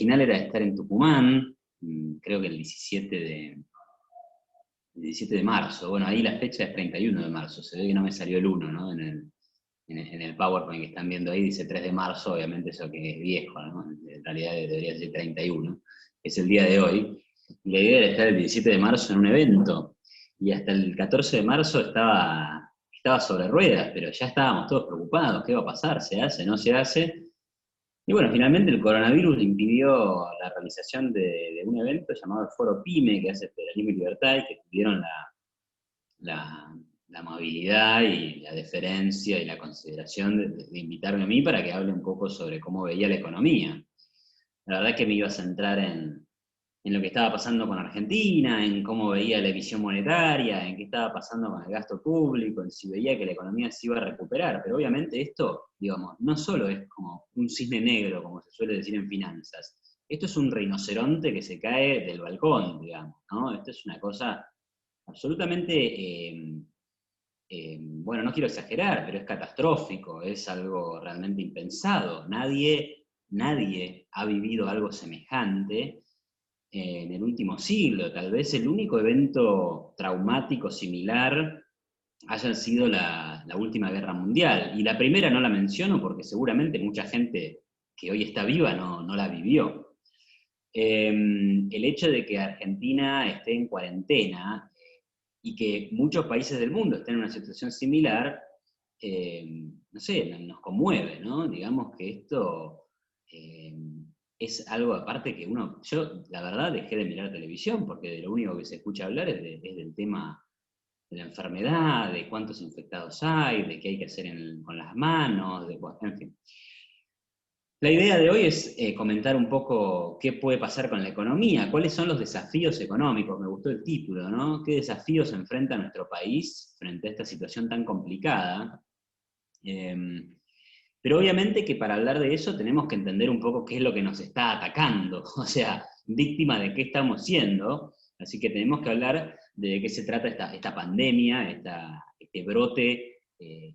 original era estar en Tucumán, creo que el 17 de marzo. Bueno, ahí la fecha es 31 de marzo, se ve que no me salió el 1, ¿no? En el PowerPoint que están viendo ahí dice 3 de marzo, obviamente eso que es viejo, ¿no? En realidad debería ser 31, es el día de hoy. Y la idea era estar el 17 de marzo en un evento, y hasta el 14 de marzo estaba sobre ruedas, pero ya estábamos todos preocupados, ¿qué va a pasar? ¿Se hace? ¿No se hace? Y bueno, finalmente el coronavirus impidió la realización de un evento llamado el Foro PYME, que hace Federalismo y Libertad, y que tuvieron la amabilidad y la deferencia y la consideración de invitarme a mí para que hable un poco sobre cómo veía la economía. La verdad es que me iba a centrar en lo que estaba pasando con Argentina, en cómo veía la emisión monetaria, en qué estaba pasando con el gasto público, en si veía que la economía se iba a recuperar. Pero obviamente esto, digamos, no solo es como un cisne negro, como se suele decir en finanzas. Esto es un rinoceronte que se cae del balcón, digamos, ¿no? Esto es una cosa absolutamente, bueno, no quiero exagerar, pero es catastrófico, es algo realmente impensado. Nadie ha vivido algo semejante en el último siglo. Tal vez el único evento traumático similar haya sido la última guerra mundial. Y la primera no la menciono porque seguramente mucha gente que hoy está viva no la vivió. El hecho de que Argentina esté en cuarentena y que muchos países del mundo estén en una situación similar, no sé, nos conmueve, ¿no? Digamos que esto eh, es algo aparte que yo la verdad dejé de mirar televisión porque de lo único que se escucha hablar es del tema de la enfermedad, de cuántos infectados hay, de qué hay que hacer con las manos, en fin. La idea de hoy es comentar un poco qué puede pasar con la economía, cuáles son los desafíos económicos, me gustó el título, ¿no? ¿Qué desafíos enfrenta nuestro país frente a esta situación tan complicada? Pero obviamente que para hablar de eso tenemos que entender un poco qué es lo que nos está atacando, o sea, víctima de qué estamos siendo, así que tenemos que hablar de qué se trata esta pandemia, este brote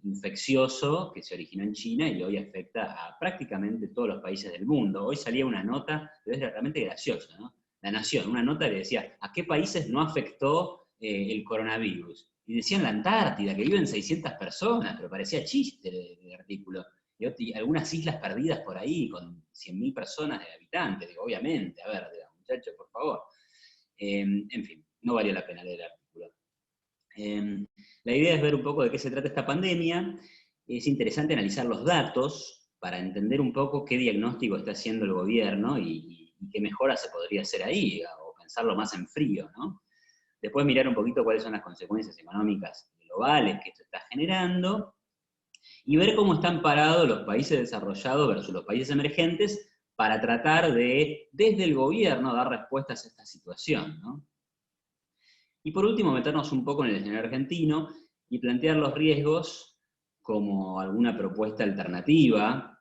infeccioso que se originó en China y hoy afecta a prácticamente todos los países del mundo. Hoy salía una nota, pero es realmente graciosa, ¿no? La Nación, una nota que decía, ¿a qué países no afectó el coronavirus? Y decían la Antártida, que viven 600 personas, pero parecía chiste el artículo. Y algunas islas perdidas por ahí, con 100.000 personas de habitantes, digo, obviamente, a ver, muchachos, por favor. En fin, no valió la pena leer el artículo. La idea es ver un poco de qué se trata esta pandemia. Es interesante analizar los datos para entender un poco qué diagnóstico está haciendo el gobierno y qué mejora se podría hacer ahí, o pensarlo más en frío, ¿no? Después mirar un poquito cuáles son las consecuencias económicas globales que esto está generando, y ver cómo están parados los países desarrollados versus los países emergentes para tratar de, desde el gobierno, dar respuestas a esta situación, ¿no? Y por último, meternos un poco en el escenario argentino y plantear los riesgos como alguna propuesta alternativa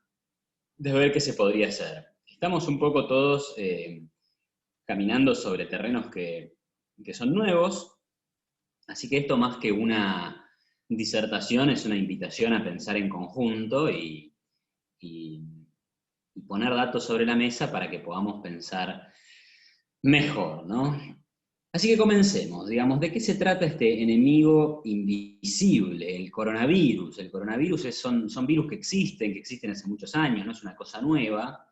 de ver qué se podría hacer. Estamos un poco todos caminando sobre terrenos que son nuevos, así que esto más que una disertación es una invitación a pensar en conjunto y poner datos sobre la mesa para que podamos pensar mejor, ¿no? Así que comencemos, digamos, ¿de qué se trata este enemigo invisible, el coronavirus? El coronavirus son virus que existen hace muchos años, no es una cosa nueva,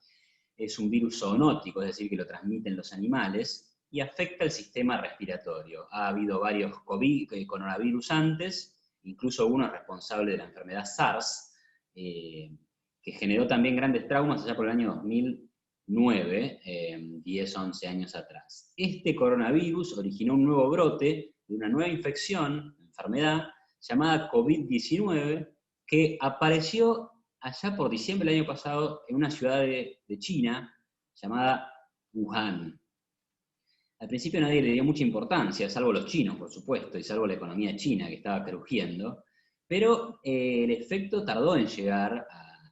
es un virus zoonótico, es decir, que lo transmiten los animales, y afecta el sistema respiratorio. Ha habido varios coronavirus antes, incluso uno responsable de la enfermedad SARS, que generó también grandes traumas allá por el año 2009, 10, 11 años atrás. Este coronavirus originó un nuevo brote de una nueva infección, enfermedad, llamada COVID-19, que apareció allá por diciembre del año pasado en una ciudad de China llamada Wuhan. Al principio nadie le dio mucha importancia, salvo los chinos, por supuesto, y salvo la economía china que estaba crujiendo, pero el efecto tardó en llegar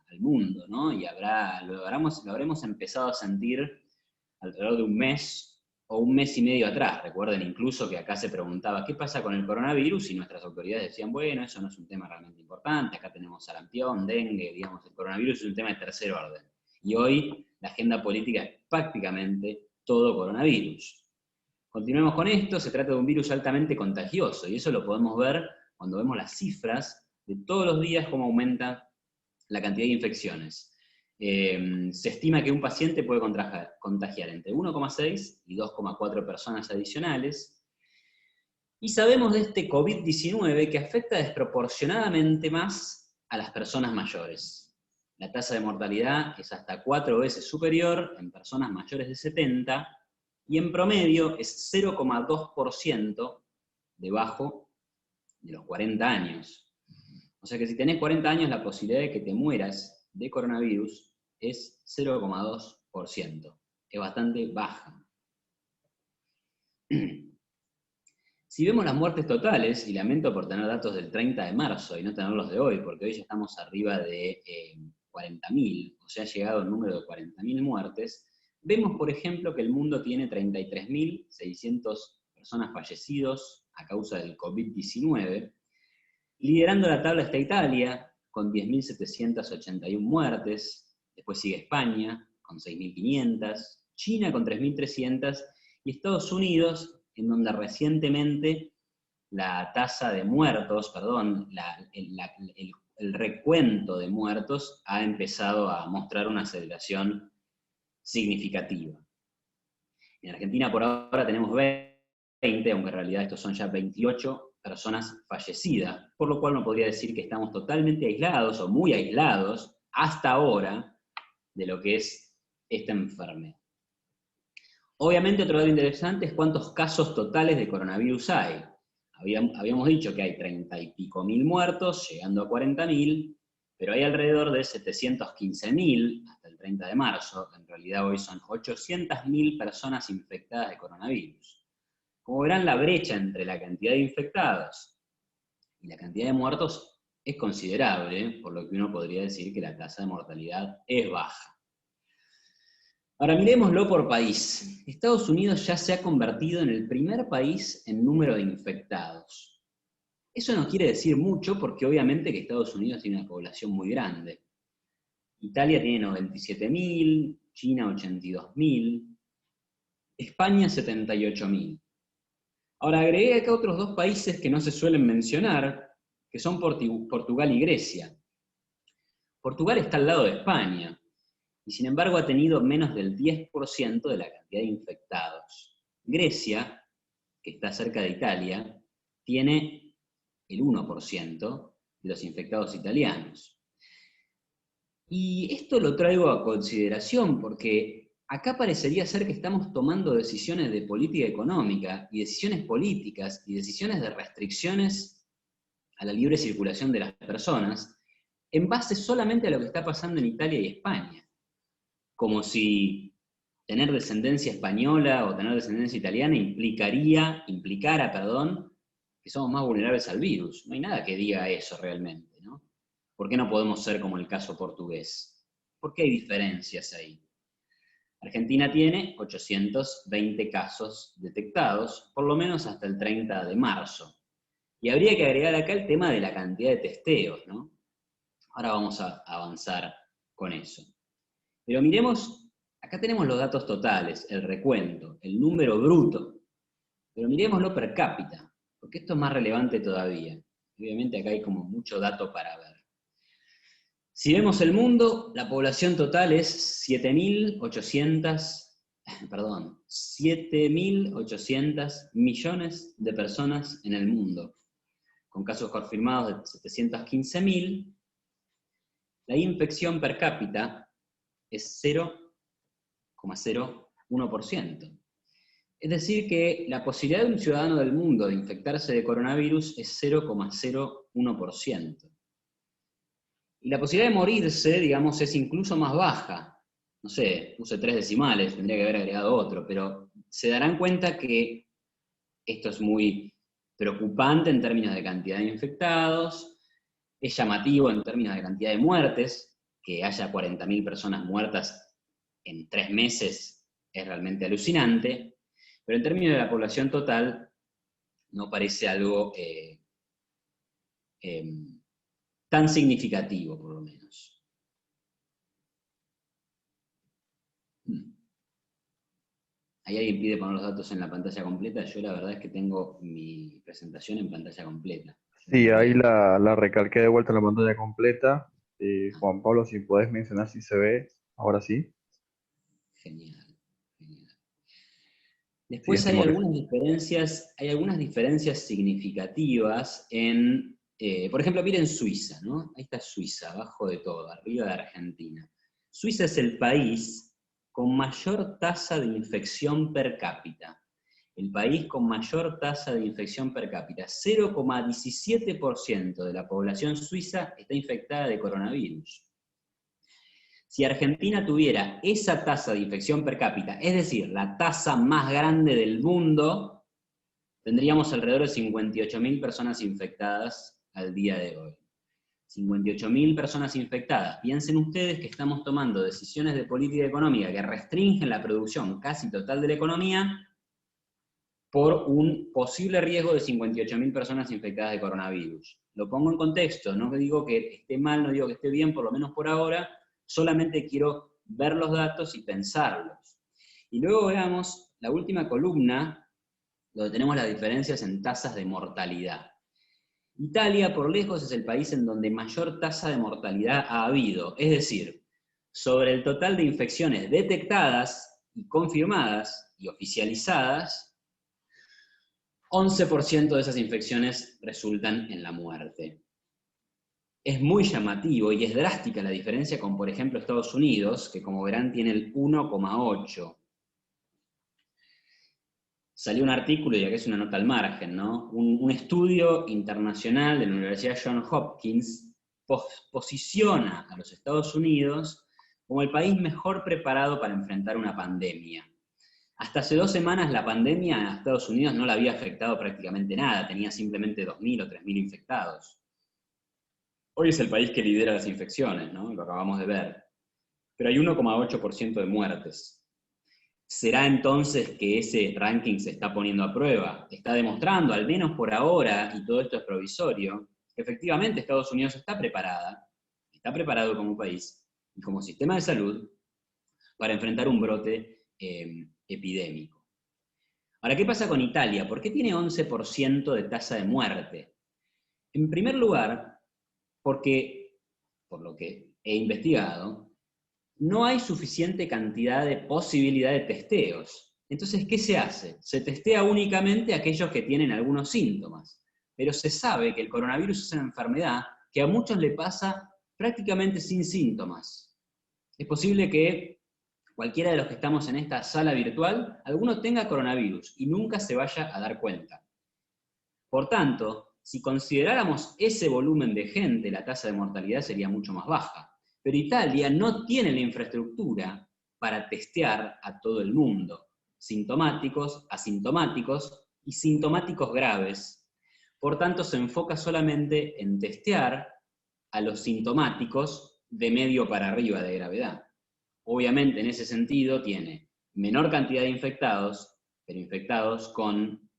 al mundo, ¿no? Y lo habremos empezado a sentir alrededor de un mes o un mes y medio atrás. Recuerden incluso que acá se preguntaba qué pasa con el coronavirus y nuestras autoridades decían, bueno, eso no es un tema realmente importante, acá tenemos sarampión, dengue, digamos, el coronavirus es un tema de tercer orden. Y hoy la agenda política es prácticamente todo coronavirus. Continuemos con esto, se trata de un virus altamente contagioso, y eso lo podemos ver cuando vemos las cifras de todos los días, cómo aumenta la cantidad de infecciones. Se estima que un paciente puede contagiar entre 1,6 y 2,4 personas adicionales, y sabemos de este COVID-19 que afecta desproporcionadamente más a las personas mayores. La tasa de mortalidad es hasta 4 veces superior en personas mayores de 70, y en promedio es 0,2% debajo de los 40 años. O sea que si tenés 40 años, la posibilidad de que te mueras de coronavirus es 0,2%. Es bastante baja. Si vemos las muertes totales, y lamento por tener datos del 30 de marzo y no tenerlos de hoy, porque hoy ya estamos arriba de 40.000, o sea, ha llegado el número de 40.000 muertes, vemos, por ejemplo, que el mundo tiene 33.600 personas fallecidos a causa del COVID-19. Liderando la tabla está Italia, con 10.781 muertes, después sigue España, con 6.500, China con 3.300, y Estados Unidos, en donde recientemente la tasa de muertos, el recuento de muertos ha empezado a mostrar una aceleración significativa. En Argentina por ahora tenemos 20, aunque en realidad estos son ya 28 personas fallecidas, por lo cual no podría decir que estamos totalmente aislados o muy aislados hasta ahora de lo que es esta enfermedad. Obviamente otro dato interesante es cuántos casos totales de coronavirus hay. Habíamos dicho que hay 30 y pico mil muertos, llegando a 40.000, pero hay alrededor de 715.000 hasta el 30 de marzo, en realidad hoy son 800.000 personas infectadas de coronavirus. Como verán, la brecha entre la cantidad de infectados y la cantidad de muertos es considerable, por lo que uno podría decir que la tasa de mortalidad es baja. Ahora miremoslo por país. Estados Unidos ya se ha convertido en el primer país en número de infectados. Eso no quiere decir mucho porque obviamente que Estados Unidos tiene una población muy grande. Italia tiene 97.000, China 82.000, España 78.000. Ahora agregué acá otros dos países que no se suelen mencionar, que son Portugal y Grecia. Portugal está al lado de España, y sin embargo ha tenido menos del 10% de la cantidad de infectados. Grecia, que está cerca de Italia, tiene el 1% de los infectados italianos. Y esto lo traigo a consideración porque acá parecería ser que estamos tomando decisiones de política económica y decisiones políticas y decisiones de restricciones a la libre circulación de las personas en base solamente a lo que está pasando en Italia y España. Como si tener descendencia española o tener descendencia italiana implicara, que somos más vulnerables al virus. No hay nada que diga eso realmente, ¿no? ¿Por qué no podemos ser como el caso portugués? ¿Por qué hay diferencias ahí? Argentina tiene 820 casos detectados, por lo menos hasta el 30 de marzo. Y habría que agregar acá el tema de la cantidad de testeos, ¿no? Ahora vamos a avanzar con eso. Pero miremos, acá tenemos los datos totales, el recuento, el número bruto. Pero miremoslo per cápita, porque esto es más relevante todavía. Obviamente acá hay como mucho dato para ver. Si vemos el mundo, la población total es 7.800 millones de personas en el mundo, con casos confirmados de 715.000. La infección per cápita es 0,01%. Es decir que la posibilidad de un ciudadano del mundo de infectarse de coronavirus es 0,01%. Y la posibilidad de morirse, digamos, es incluso más baja. No sé, puse 3 decimales, tendría que haber agregado otro, pero se darán cuenta que esto es muy preocupante en términos de cantidad de infectados, es llamativo en términos de cantidad de muertes, que haya 40.000 personas muertas en 3 meses es realmente alucinante, pero en términos de la población total no parece algo tan significativo, por lo menos. ¿Hay alguien pide poner los datos en la pantalla completa? Yo la verdad es que tengo mi presentación en pantalla completa. Yo no Sí, lo ahí veo. la recalqué de vuelta en la pantalla completa. Ah, Juan Pablo, si podés mencionar si se ve, ahora sí. genial, genial. Sí, Después estimo que sí. hay algunas diferencias significativas en, por ejemplo, miren Suiza, ¿no? Ahí está Suiza, abajo de todo, arriba de Argentina. Suiza es el país con mayor tasa de infección per cápita. El país con mayor tasa de infección per cápita. 0,17% de la población suiza está infectada de coronavirus. Si Argentina tuviera esa tasa de infección per cápita, es decir, la tasa más grande del mundo, tendríamos alrededor de 58.000 personas infectadas al día de hoy. 58.000 personas infectadas. Piensen ustedes que estamos tomando decisiones de política económica que restringen la producción casi total de la economía por un posible riesgo de 58.000 personas infectadas de coronavirus. Lo pongo en contexto, no digo que esté mal, no digo que esté bien, por lo menos por ahora, solamente quiero ver los datos y pensarlos. Y luego veamos la última columna, donde tenemos las diferencias en tasas de mortalidad. Italia, por lejos, es el país en donde mayor tasa de mortalidad ha habido, es decir, sobre el total de infecciones detectadas y confirmadas y oficializadas, 11% de esas infecciones resultan en la muerte. Es muy llamativo y es drástica la diferencia con, por ejemplo, Estados Unidos, que como verán tiene el 1,8. Salió un artículo, y acá es una nota al margen, ¿no? Un estudio internacional de la Universidad Johns Hopkins posiciona a los Estados Unidos como el país mejor preparado para enfrentar una pandemia. Hasta hace 2 semanas la pandemia a Estados Unidos no la había afectado prácticamente nada, tenía simplemente 2.000 o 3.000 infectados. Hoy es el país que lidera las infecciones, ¿no? Lo acabamos de ver. Pero hay 1,8% de muertes. ¿Será entonces que ese ranking se está poniendo a prueba? Está demostrando, al menos por ahora, y todo esto es provisorio, que efectivamente Estados Unidos está preparado como país y como sistema de salud para enfrentar un brote epidémico. Ahora, ¿qué pasa con Italia? ¿Por qué tiene 11% de tasa de muerte? En primer lugar, porque, por lo que he investigado, no hay suficiente cantidad de posibilidad de testeos. Entonces, ¿qué se hace? Se testea únicamente a aquellos que tienen algunos síntomas. Pero se sabe que el coronavirus es una enfermedad que a muchos le pasa prácticamente sin síntomas. Es posible que cualquiera de los que estamos en esta sala virtual, alguno tenga coronavirus y nunca se vaya a dar cuenta. Por tanto, si consideráramos ese volumen de gente, la tasa de mortalidad sería mucho más baja. Pero Italia no tiene la infraestructura para testear a todo el mundo, sintomáticos, asintomáticos y sintomáticos graves. Por tanto, se enfoca solamente en testear a los sintomáticos de medio para arriba de gravedad. Obviamente, en ese sentido, tiene menor cantidad de infectados, pero infectados con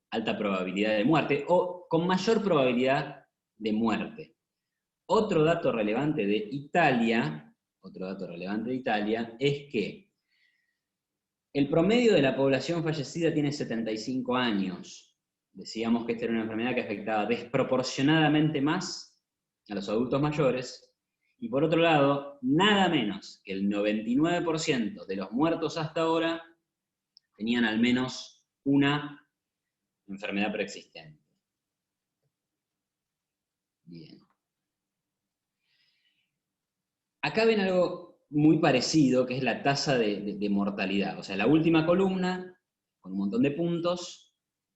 alta probabilidad de muerte o con mayor probabilidad de muerte. Otro dato relevante de Italia es que el promedio de la población fallecida tiene 75 años. Decíamos que esta era una enfermedad que afectaba desproporcionadamente más a los adultos mayores. Y por otro lado, nada menos que el 99% de los muertos hasta ahora tenían al menos una enfermedad preexistente. Bien. Acá ven algo muy parecido, que es la tasa de mortalidad. O sea, la última columna, con un montón de puntos,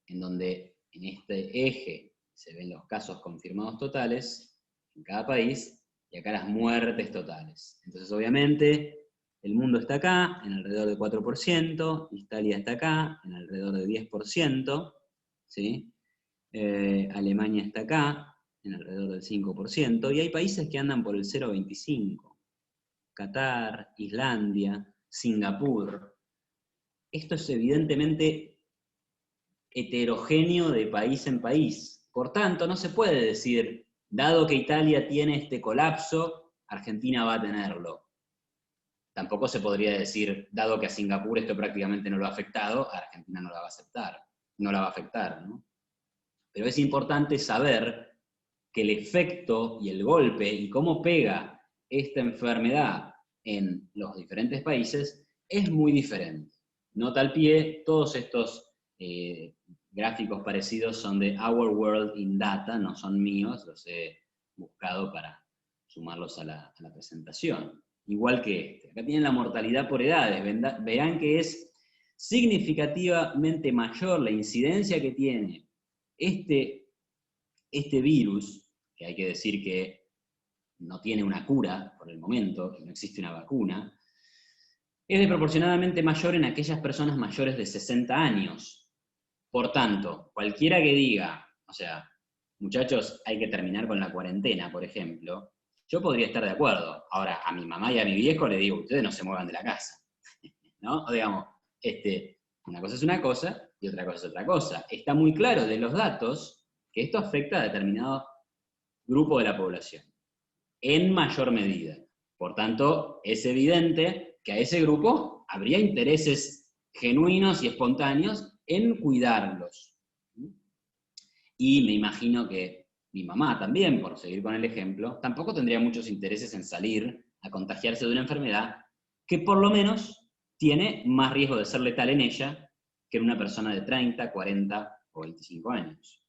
en donde en este eje se ven los casos confirmados totales en cada país, y acá las muertes totales. Entonces, obviamente, el mundo está acá, en alrededor del 4%, Italia está acá, en alrededor del 10%, ¿sí? Alemania está acá, en alrededor del 5%, y hay países que andan por el 0,25%. Qatar, Islandia, Singapur. Esto es evidentemente heterogéneo de país en país. Por tanto, no se puede decir, dado que Italia tiene este colapso, Argentina va a tenerlo. tampoco se podría decir, dado que a Singapur esto prácticamente no lo ha afectado, a Argentina no la va a aceptar, no la va a afectar, ¿no? Pero es importante saber que el efecto y el golpe y cómo pega esta enfermedad en los diferentes países es muy diferente. Nota al pie, todos estos gráficos parecidos son de Our World in Data, no son míos, los he buscado para sumarlos a la presentación. Igual que este. Acá tienen la mortalidad por edades, verán que es significativamente mayor la incidencia que tiene este virus, que hay que decir que no tiene una cura por el momento, que no existe una vacuna, es desproporcionadamente mayor en aquellas personas mayores de 60 años. Por tanto, cualquiera que diga, o sea, muchachos, hay que terminar con la cuarentena, por ejemplo, yo podría estar de acuerdo. Ahora, a mi mamá y a mi viejo le digo, ustedes no se muevan de la casa, ¿no? O digamos, una cosa es una cosa y otra cosa es otra cosa. Está muy claro de los datos que esto afecta a determinado grupo de la población, en mayor medida. Por tanto, es evidente que a ese grupo habría intereses genuinos y espontáneos en cuidarlos. Y me imagino que mi mamá también, por seguir con el ejemplo, tampoco tendría muchos intereses en salir a contagiarse de una enfermedad que por lo menos tiene más riesgo de ser letal en ella que en una persona de 30, 40 o 25 años.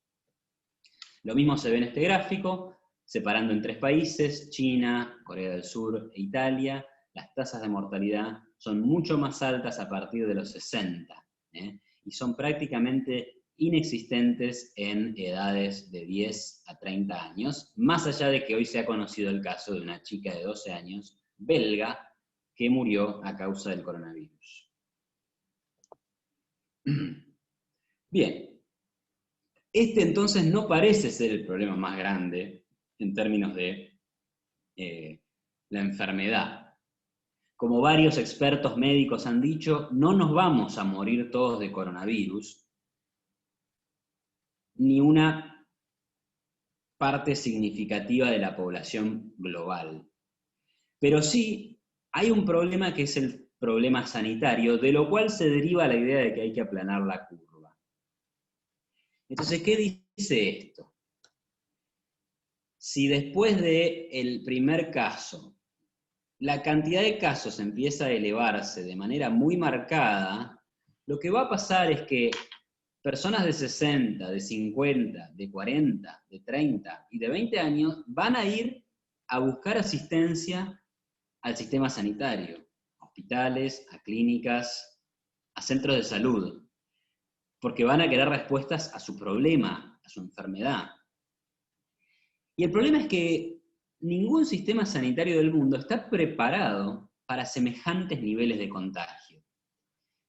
Lo mismo se ve en este gráfico, separando en 3 países, China, Corea del Sur e Italia. Las tasas de mortalidad son mucho más altas a partir de los 60, y son prácticamente inexistentes en edades de 10 a 30 años, más allá de que hoy se ha conocido el caso de una chica de 12 años, belga, que murió a causa del coronavirus. Bien. Este entonces no parece ser el problema más grande en términos de la enfermedad. Como varios expertos médicos han dicho, no nos vamos a morir todos de coronavirus, ni una parte significativa de la población global. Pero sí hay un problema que es el problema sanitario, de lo cual se deriva la idea de que hay que aplanar la curva. Entonces, ¿qué dice esto? Si después del primer caso, la cantidad de casos empieza a elevarse de manera muy marcada, lo que va a pasar es que personas de 60, de 50, de 40, de 30 y de 20 años van a ir a buscar asistencia al sistema sanitario, a hospitales, a clínicas, a centros de salud, porque van a querer respuestas a su problema, a su enfermedad. Y el problema es que ningún sistema sanitario del mundo está preparado para semejantes niveles de contagio.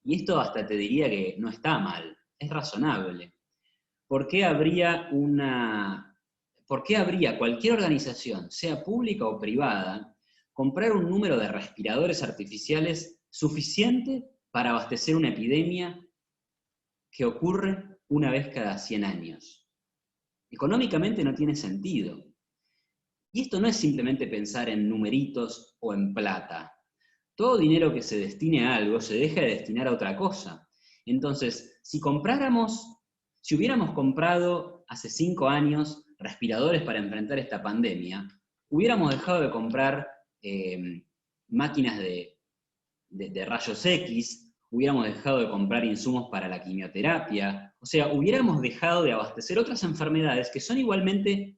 Y esto hasta te diría que no está mal, es razonable. ¿Por qué habría cualquier organización, sea pública o privada, comprar un número de respiradores artificiales suficiente para abastecer una epidemia que ocurre una vez cada 100 años? Económicamente no tiene sentido. Y esto no es simplemente pensar en numeritos o en plata. Todo dinero que se destine a algo se deja de destinar a otra cosa. Entonces, si hubiéramos comprado hace 5 años respiradores para enfrentar esta pandemia, hubiéramos dejado de comprar máquinas de rayos X, hubiéramos dejado de comprar insumos para la quimioterapia, o sea, hubiéramos dejado de abastecer otras enfermedades que son igualmente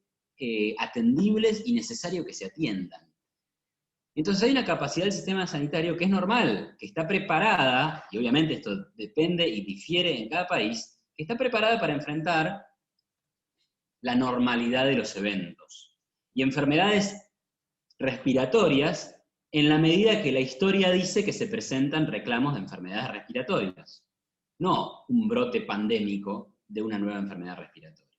atendibles y necesario que se atiendan. Entonces hay una capacidad del sistema sanitario que es normal, que está preparada, y obviamente esto depende y difiere en cada país, que está preparada para enfrentar la normalidad de los eventos. Y enfermedades respiratorias, en la medida que la historia dice que se presentan reclamos de enfermedades respiratorias, no un brote pandémico de una nueva enfermedad respiratoria.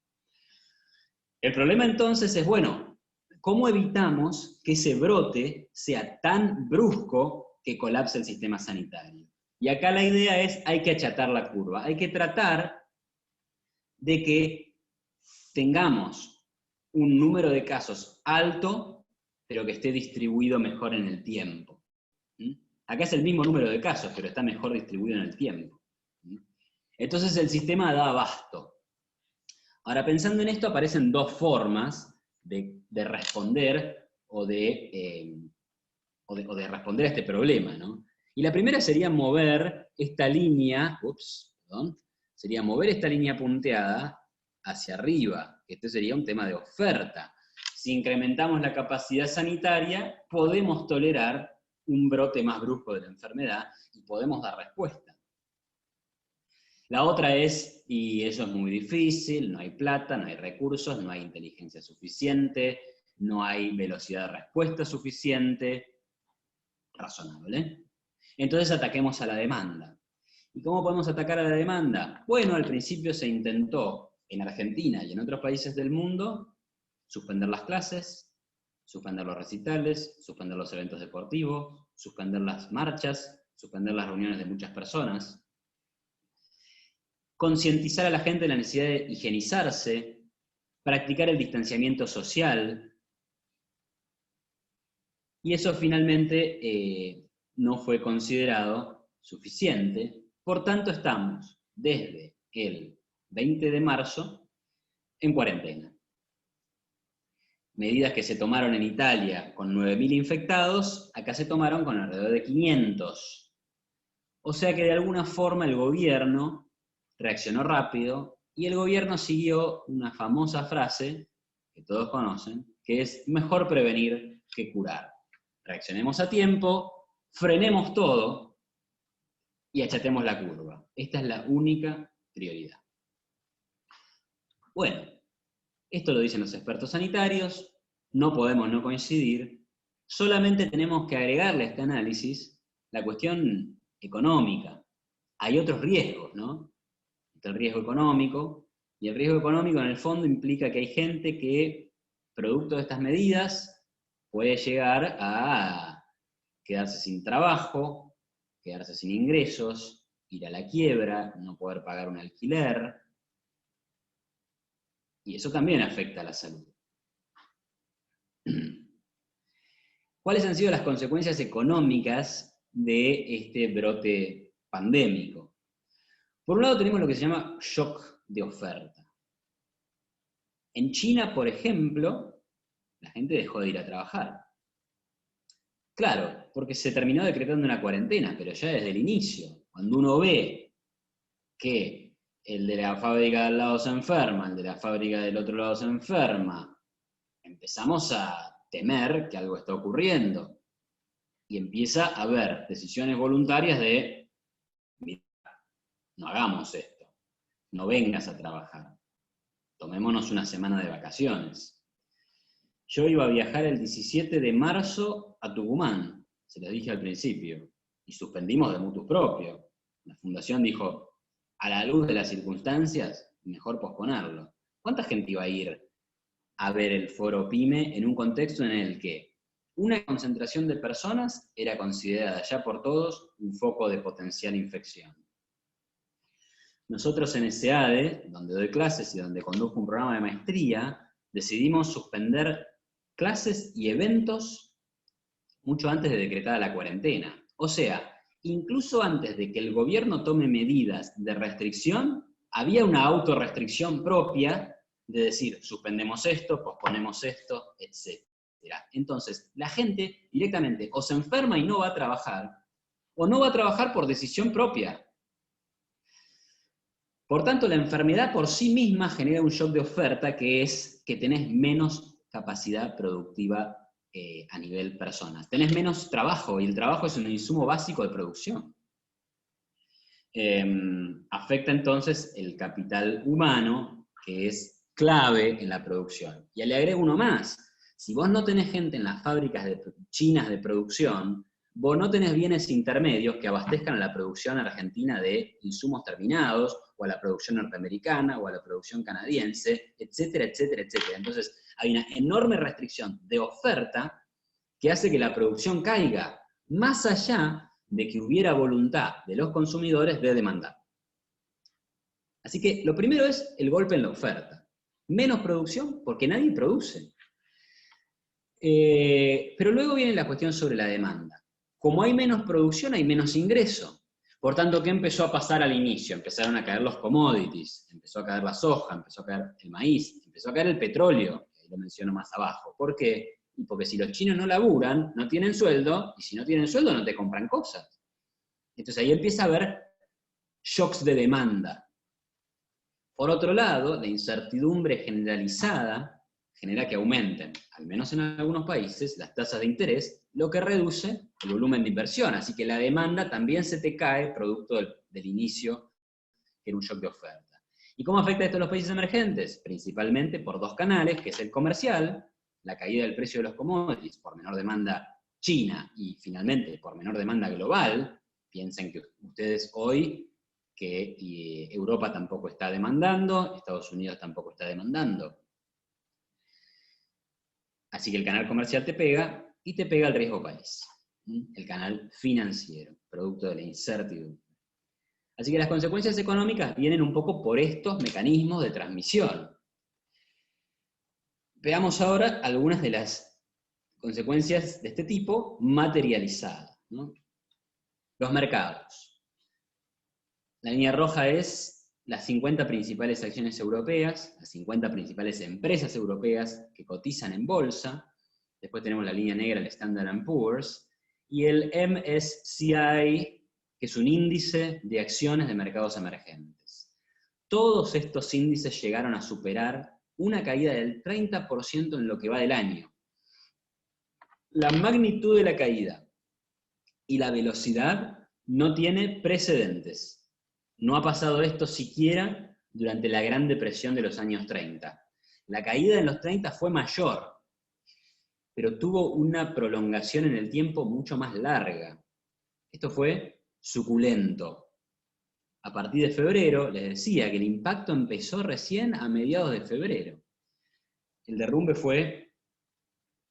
El problema entonces es, bueno, ¿cómo evitamos que ese brote sea tan brusco que colapse el sistema sanitario? Y acá la idea es, hay que achatar la curva, hay que tratar de que tengamos un número de casos alto, pero que esté distribuido mejor en el tiempo. Acá es el mismo número de casos, pero está mejor distribuido en el tiempo. Entonces el sistema da abasto. Ahora, pensando en esto, aparecen dos formas de responder o de responder a este problema, ¿no? Y la primera sería mover esta línea, sería mover esta línea punteada hacia arriba. Este sería un tema de oferta. Si incrementamos la capacidad sanitaria, podemos tolerar un brote más brusco de la enfermedad y podemos dar respuesta. La otra es, y eso es muy difícil, no hay plata, no hay recursos, no hay inteligencia suficiente, no hay velocidad de respuesta suficiente, razonable. Entonces ataquemos a la demanda. ¿Y cómo podemos atacar a la demanda? Bueno, al principio se intentó en Argentina y en otros países del mundo suspender las clases, suspender los recitales, suspender los eventos deportivos, suspender las marchas, suspender las reuniones de muchas personas, concientizar a la gente de la necesidad de higienizarse, practicar el distanciamiento social, y eso finalmente no fue considerado suficiente. Por tanto, estamos desde el 20 de marzo en cuarentena. Medidas que se tomaron en Italia con 9.000 infectados, acá se tomaron con alrededor de 500. O sea que de alguna forma el gobierno reaccionó rápido y el gobierno siguió una famosa frase que todos conocen, que es mejor prevenir que curar. Reaccionemos a tiempo, frenemos todo y achatemos la curva. Esta es la única prioridad. Bueno, esto lo dicen los expertos sanitarios, no podemos no coincidir, solamente tenemos que agregarle a este análisis la cuestión económica. Hay otros riesgos, ¿no? El riesgo económico, y el riesgo económico en el fondo implica que hay gente que, producto de estas medidas, puede llegar a quedarse sin trabajo, quedarse sin ingresos, ir a la quiebra, no poder pagar un alquiler, y eso también afecta a la salud. ¿Cuáles han sido las consecuencias económicas de este brote pandémico? Por un lado tenemos lo que se llama shock de oferta. En China, por ejemplo, la gente dejó de ir a trabajar. Claro, porque se terminó decretando una cuarentena, pero ya desde el inicio, cuando uno ve que el de la fábrica del lado se enferma, el de la fábrica del otro lado se enferma, empezamos a temer que algo está ocurriendo. Y empieza a haber decisiones voluntarias de, mira, no hagamos esto, no vengas a trabajar, tomémonos una semana de vacaciones. Yo iba a viajar el 17 de marzo a Tucumán, se lo dije al principio, y suspendimos de motu propio. La fundación dijo, a la luz de las circunstancias, mejor posponerlo. ¿Cuánta gente iba a ir a ver el foro PYME en un contexto en el que una concentración de personas era considerada ya por todos un foco de potencial infección? Nosotros en SEADE, donde doy clases y donde conduzco un programa de maestría, decidimos suspender clases y eventos mucho antes de decretada la cuarentena. O sea, incluso antes de que el gobierno tome medidas de restricción, había una autorrestricción propia de decir, suspendemos esto, posponemos esto, etc. Entonces, la gente directamente o se enferma y no va a trabajar, o no va a trabajar por decisión propia. Por tanto, la enfermedad por sí misma genera un shock de oferta que es que tenés menos capacidad productiva a nivel personas. Tenés menos trabajo, y el trabajo es un insumo básico de producción. Afecta entonces el capital humano, que es clave en la producción. Y le agrego uno más. Si vos no tenés gente en las fábricas chinas de producción, vos no tenés bienes intermedios que abastezcan a la producción argentina de insumos terminados, o a la producción norteamericana, o a la producción canadiense, etcétera, etcétera, etcétera. Entonces, hay una enorme restricción de oferta que hace que la producción caiga, más allá de que hubiera voluntad de los consumidores de demandar. Así que lo primero es el golpe en la oferta. Menos producción porque nadie produce. Pero luego viene la cuestión sobre la demanda. Como hay menos producción, hay menos ingreso. Por tanto, ¿qué empezó a pasar al inicio? Empezaron a caer los commodities, empezó a caer la soja, empezó a caer el maíz, empezó a caer el petróleo, que lo menciono más abajo. ¿Por qué? Y porque si los chinos no laburan, no tienen sueldo, y si no tienen sueldo no te compran cosas. Entonces ahí empieza a haber shocks de demanda. Por otro lado, la incertidumbre generalizada genera que aumenten, al menos en algunos países, las tasas de interés, lo que reduce el volumen de inversión. Así que la demanda también se te cae producto del inicio, que era un shock de oferta. ¿Y cómo afecta esto a los países emergentes? Principalmente por dos canales, que es el comercial, la caída del precio de los commodities por menor demanda china y finalmente por menor demanda global. Piensen que ustedes hoy que Europa tampoco está demandando, Estados Unidos tampoco está demandando. Así que el canal comercial te pega y te pega el riesgo país. El canal financiero, producto de la incertidumbre. Así que las consecuencias económicas vienen un poco por estos mecanismos de transmisión. Veamos ahora algunas de las consecuencias de este tipo materializadas, ¿no? Los mercados. La línea roja es las 50 principales acciones europeas, las 50 principales empresas europeas que cotizan en bolsa. Después tenemos la línea negra, el Standard & Poor's, y el MSCI, que es un índice de acciones de mercados emergentes. Todos estos índices llegaron a superar una caída del 30% en lo que va del año. La magnitud de la caída y la velocidad no tiene precedentes. No ha pasado esto siquiera durante la Gran Depresión de los años 30. La caída en los 30 fue mayor, pero tuvo una prolongación en el tiempo mucho más larga. Esto fue suculento. A partir de febrero, les decía que el impacto empezó recién a mediados de febrero. El derrumbe fue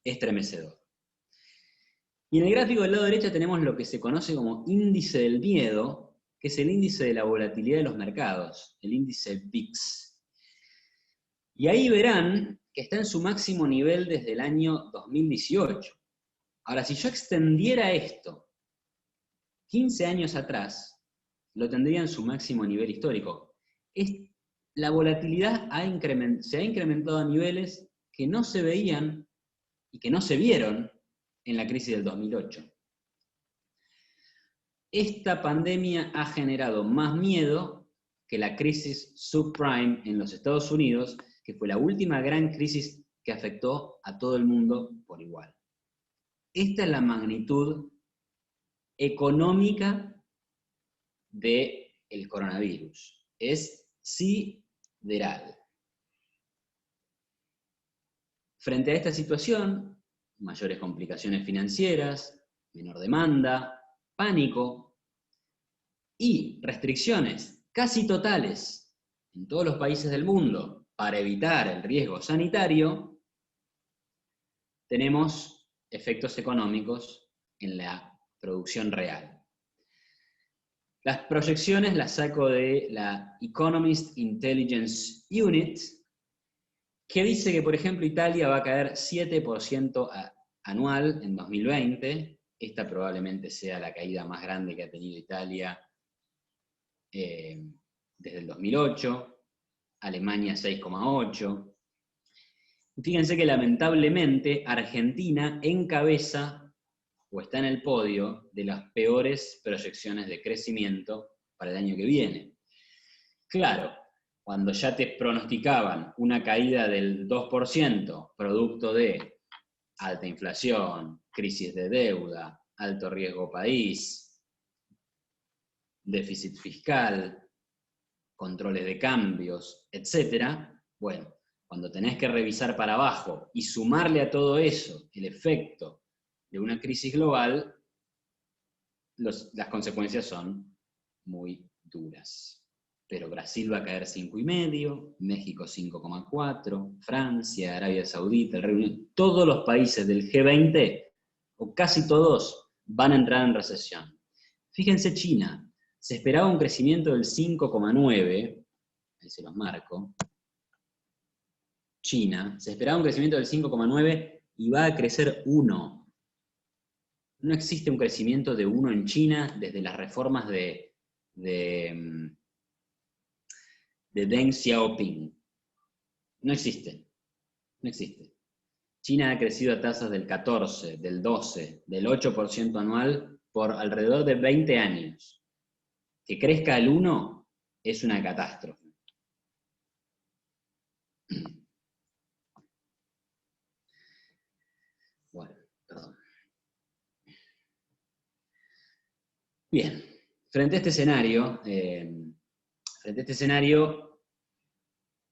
estremecedor. Y en el gráfico del lado derecho tenemos lo que se conoce como índice del miedo, que es el índice de la volatilidad de los mercados, el índice VIX. Y ahí verán que está en su máximo nivel desde el año 2018. Ahora, si yo extendiera esto 15 años atrás, lo tendría en su máximo nivel histórico. La volatilidad se ha incrementado a niveles que no se veían y que no se vieron en la crisis del 2008. Esta pandemia ha generado más miedo que la crisis subprime en los Estados Unidos, que fue la última gran crisis que afectó a todo el mundo por igual. Esta es la magnitud económica del coronavirus. Es sideral. Frente a esta situación, mayores complicaciones financieras, menor demanda, pánico y restricciones casi totales en todos los países del mundo para evitar el riesgo sanitario, tenemos efectos económicos en la producción real. Las proyecciones las saco de la Economist Intelligence Unit, que dice que, por ejemplo, Italia va a caer 7% anual en 2020. Esta probablemente sea la caída más grande que ha tenido Italia desde el 2008. Alemania 6,8%. Fíjense que lamentablemente Argentina encabeza o está en el podio de las peores proyecciones de crecimiento para el año que viene. Claro, cuando ya te pronosticaban una caída del 2%, producto de alta inflación, crisis de deuda, alto riesgo país, déficit fiscal, controles de cambios, etc. Bueno, cuando tenés que revisar para abajo y sumarle a todo eso el efecto de una crisis global, las consecuencias son muy duras. Pero Brasil va a caer 5,5%, México 5,4%, Francia, Arabia Saudita, el Reino Unido, todos los países del G20, o casi todos, van a entrar en recesión. Fíjense China, se esperaba un crecimiento del 5,9%, ahí se los marco. China, se esperaba un crecimiento del 5,9% y va a crecer 1%. no existe un crecimiento de 1 en China desde las reformas de Deng Xiaoping. No existe, no existe. China ha crecido a tasas del 14, del 12, del 8% anual por alrededor de 20 años. Que crezca al 1 es una catástrofe. Bueno, perdón. Bien, frente a este escenario,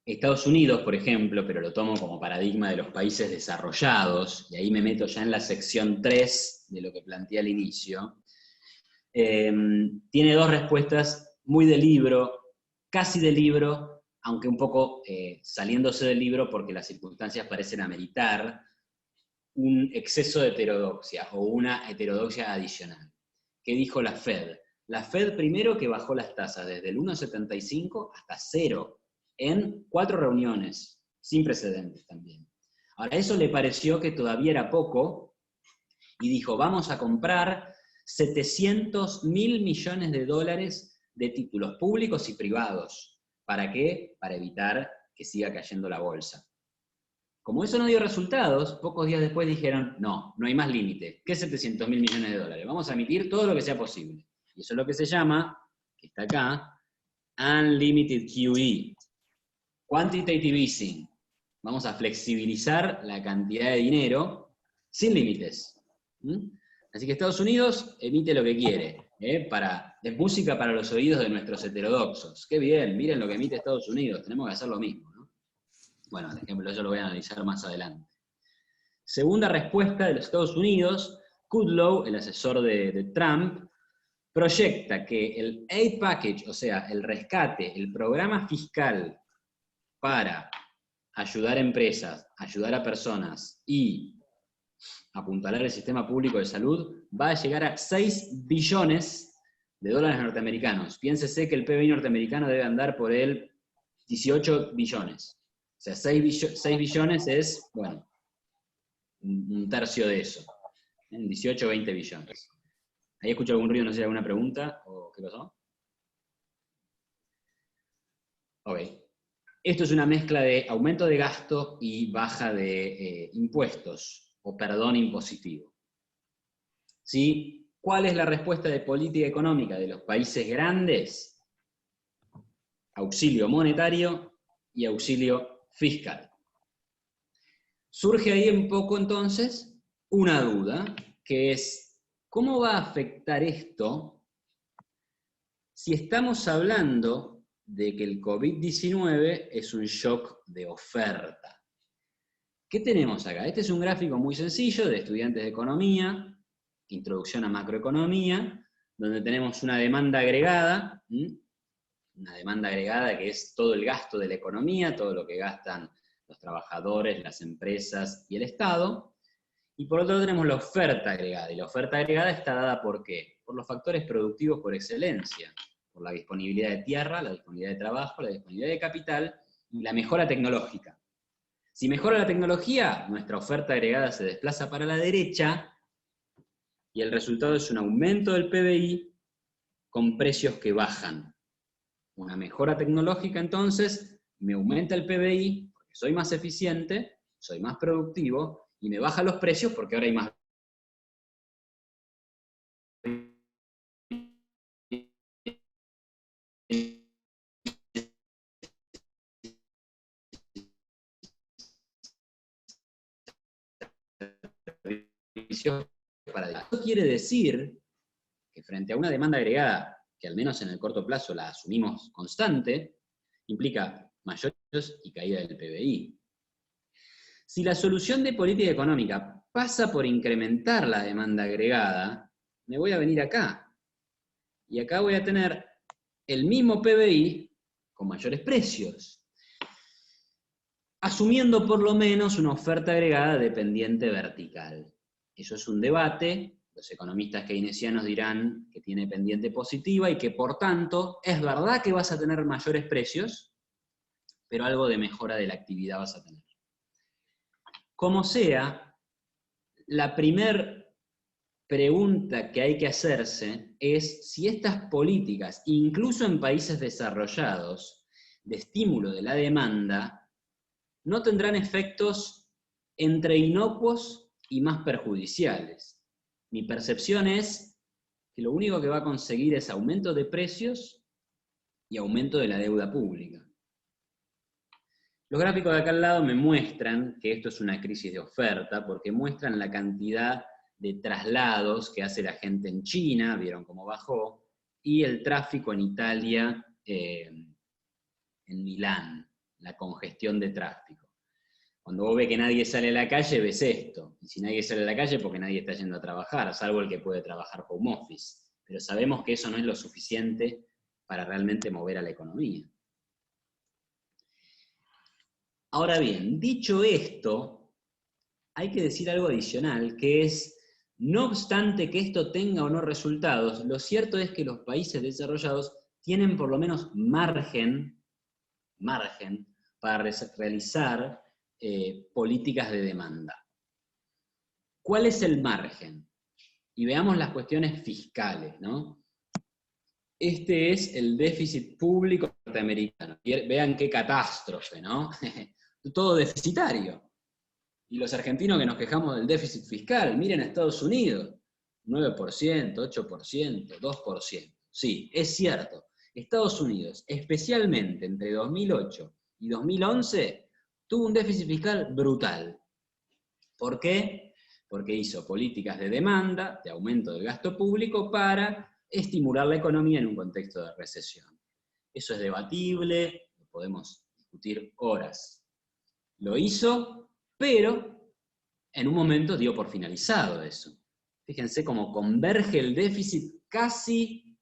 Estados Unidos, por ejemplo, pero lo tomo como paradigma de los países desarrollados, y ahí me meto ya en la sección 3 de lo que planteé al inicio, tiene dos respuestas muy de libro, casi de libro, aunque un poco saliéndose del libro porque las circunstancias parecen ameritar un exceso de heterodoxia o una heterodoxia adicional. ¿Qué dijo la Fed? La Fed primero que bajó las tasas desde el 1,75 hasta 0 en 4 reuniones, sin precedentes también. Ahora, eso le pareció que todavía era poco y dijo, vamos a comprar 700.000 millones de dólares de títulos públicos y privados. ¿Para qué? Para evitar que siga cayendo la bolsa. Como eso no dio resultados, pocos días después dijeron, no hay más límite. ¿Qué 700.000 millones de dólares? Vamos a emitir todo lo que sea posible. Y eso es lo que se llama, que está acá, Unlimited QE, Quantitative Easing. Vamos a flexibilizar la cantidad de dinero sin límites. Así que Estados Unidos emite lo que quiere, es música para los oídos de nuestros heterodoxos. Qué bien, miren lo que emite Estados Unidos, tenemos que hacer lo mismo, ¿no? Bueno, por ejemplo, eso lo voy a analizar más adelante. Segunda respuesta de los Estados Unidos, Kudlow, el asesor de Trump, proyecta que el Aid Package, o sea, el rescate, el programa fiscal para ayudar a empresas, ayudar a personas y apuntalar el sistema público de salud, va a llegar a 6 billones de dólares norteamericanos. Piénsese que el PBI norteamericano debe andar por el 18 billones. O sea, 6 billones es, bueno, un tercio de eso. 18 o 20 billones. Ahí escucho algún ruido, no sé si hay alguna pregunta o qué pasó. Ok. Esto es una mezcla de aumento de gasto y baja de impuestos, o perdón impositivo. ¿Sí? ¿Cuál es la respuesta de política económica de los países grandes? Auxilio monetario y auxilio fiscal. Surge ahí un poco entonces una duda, que es, ¿cómo va a afectar esto si estamos hablando de que el COVID-19 es un shock de oferta? ¿Qué tenemos acá? Este es un gráfico muy sencillo de estudiantes de economía, introducción a macroeconomía, donde tenemos una demanda agregada, que es todo el gasto de la economía, todo lo que gastan los trabajadores, las empresas y el Estado, y por otro lado tenemos la oferta agregada, y la oferta agregada está dada ¿por qué? Por los factores productivos por excelencia, por la disponibilidad de tierra, la disponibilidad de trabajo, la disponibilidad de capital y la mejora tecnológica. Si mejora la tecnología, nuestra oferta agregada se desplaza para la derecha y el resultado es un aumento del PBI con precios que bajan. Una mejora tecnológica entonces me aumenta el PBI porque soy más eficiente, soy más productivo y me baja los precios porque ahora hay más para esto quiere decir que frente a una demanda agregada, que al menos en el corto plazo la asumimos constante, implica mayores y caída del PBI. Si la solución de política económica pasa por incrementar la demanda agregada, me voy a venir acá. Y acá voy a tener el mismo PBI con mayores precios, asumiendo por lo menos una oferta agregada dependiente vertical. Eso es un debate, los economistas keynesianos dirán que tiene pendiente positiva y que por tanto es verdad que vas a tener mayores precios, pero algo de mejora de la actividad vas a tener. Como sea, la primer pregunta que hay que hacerse es si estas políticas, incluso en países desarrollados, de estímulo de la demanda, no tendrán efectos entre inocuos y más perjudiciales. Mi percepción es que lo único que va a conseguir es aumento de precios y aumento de la deuda pública. Los gráficos de acá al lado me muestran que esto es una crisis de oferta, porque muestran la cantidad de traslados que hace la gente en China, vieron cómo bajó, y el tráfico en Italia, en Milán, la congestión de tráfico. Cuando vos ves que nadie sale a la calle, ves esto. Y si nadie sale a la calle, porque nadie está yendo a trabajar, salvo el que puede trabajar home office. Pero sabemos que eso no es lo suficiente para realmente mover a la economía. Ahora bien, dicho esto, hay que decir algo adicional, que es, no obstante que esto tenga o no resultados, lo cierto es que los países desarrollados tienen por lo menos margen para realizar políticas de demanda. ¿Cuál es el margen? Y veamos las cuestiones fiscales, ¿no? Este es el déficit público norteamericano. Vean qué catástrofe, ¿no? Todo deficitario. Y los argentinos que nos quejamos del déficit fiscal, miren a Estados Unidos, 9%, 8%, 2%. Sí, es cierto. Estados Unidos, especialmente entre 2008 y 2011, tuvo un déficit fiscal brutal. ¿Por qué? Porque hizo políticas de demanda, de aumento del gasto público, para estimular la economía en un contexto de recesión. Eso es debatible, lo podemos discutir horas. Lo hizo, pero en un momento dio por finalizado eso. Fíjense cómo converge el déficit casi,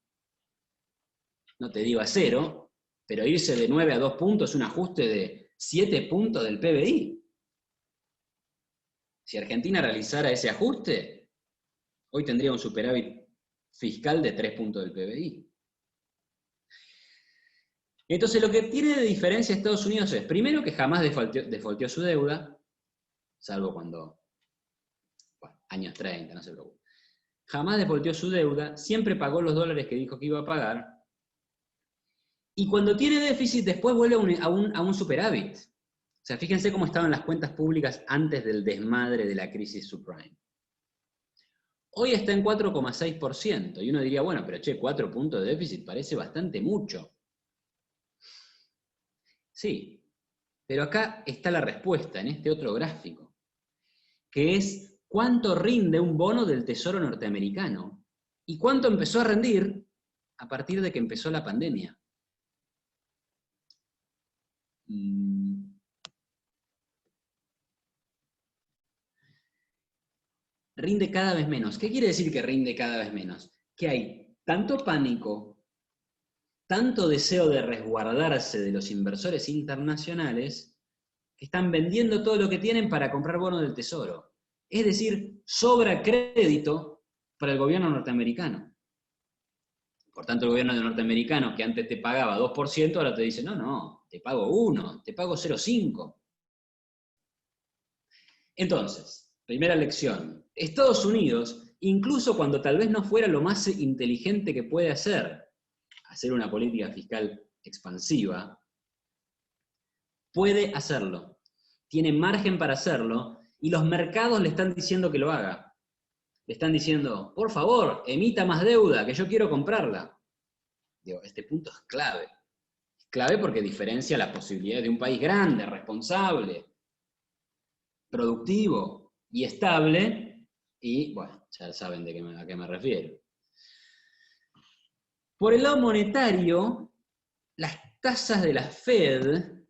no te digo a cero, pero irse de 9 a 2 puntos es un ajuste de 7 puntos del PBI. Si Argentina realizara ese ajuste, hoy tendría un superávit fiscal de 3 puntos del PBI. Entonces lo que tiene de diferencia Estados Unidos es, primero, que jamás defaulteó su deuda, salvo cuando, bueno, años 30, no se preocupe. Jamás defaulteó su deuda, siempre pagó los dólares que dijo que iba a pagar, y cuando tiene déficit después vuelve a un superávit. O sea, fíjense cómo estaban las cuentas públicas antes del desmadre de la crisis subprime. Hoy está en 4,6%, y uno diría, bueno, pero che, 4 puntos de déficit parece bastante mucho. Sí, pero acá está la respuesta, en este otro gráfico, que es cuánto rinde un bono del Tesoro norteamericano, y cuánto empezó a rendir a partir de que empezó la pandemia. Rinde cada vez menos. ¿Qué quiere decir que rinde cada vez menos? Que hay tanto pánico, tanto deseo de resguardarse de los inversores internacionales, que están vendiendo todo lo que tienen para comprar bonos del Tesoro. Es decir, sobra crédito para el gobierno norteamericano. Por tanto, el gobierno norteamericano, que antes te pagaba 2%, ahora te dice, no, te pago 1, te pago 0,5. Entonces, primera lección. Estados Unidos, incluso cuando tal vez no fuera lo más inteligente que puede hacer una política fiscal expansiva, puede hacerlo. Tiene margen para hacerlo, y los mercados le están diciendo que lo haga. Le están diciendo, por favor, emita más deuda, que yo quiero comprarla. Digo, este punto es clave. Es clave porque diferencia la posibilidad de un país grande, responsable, productivo y estable, y bueno, ya saben a qué me refiero. Por el lado monetario, las tasas de la Fed,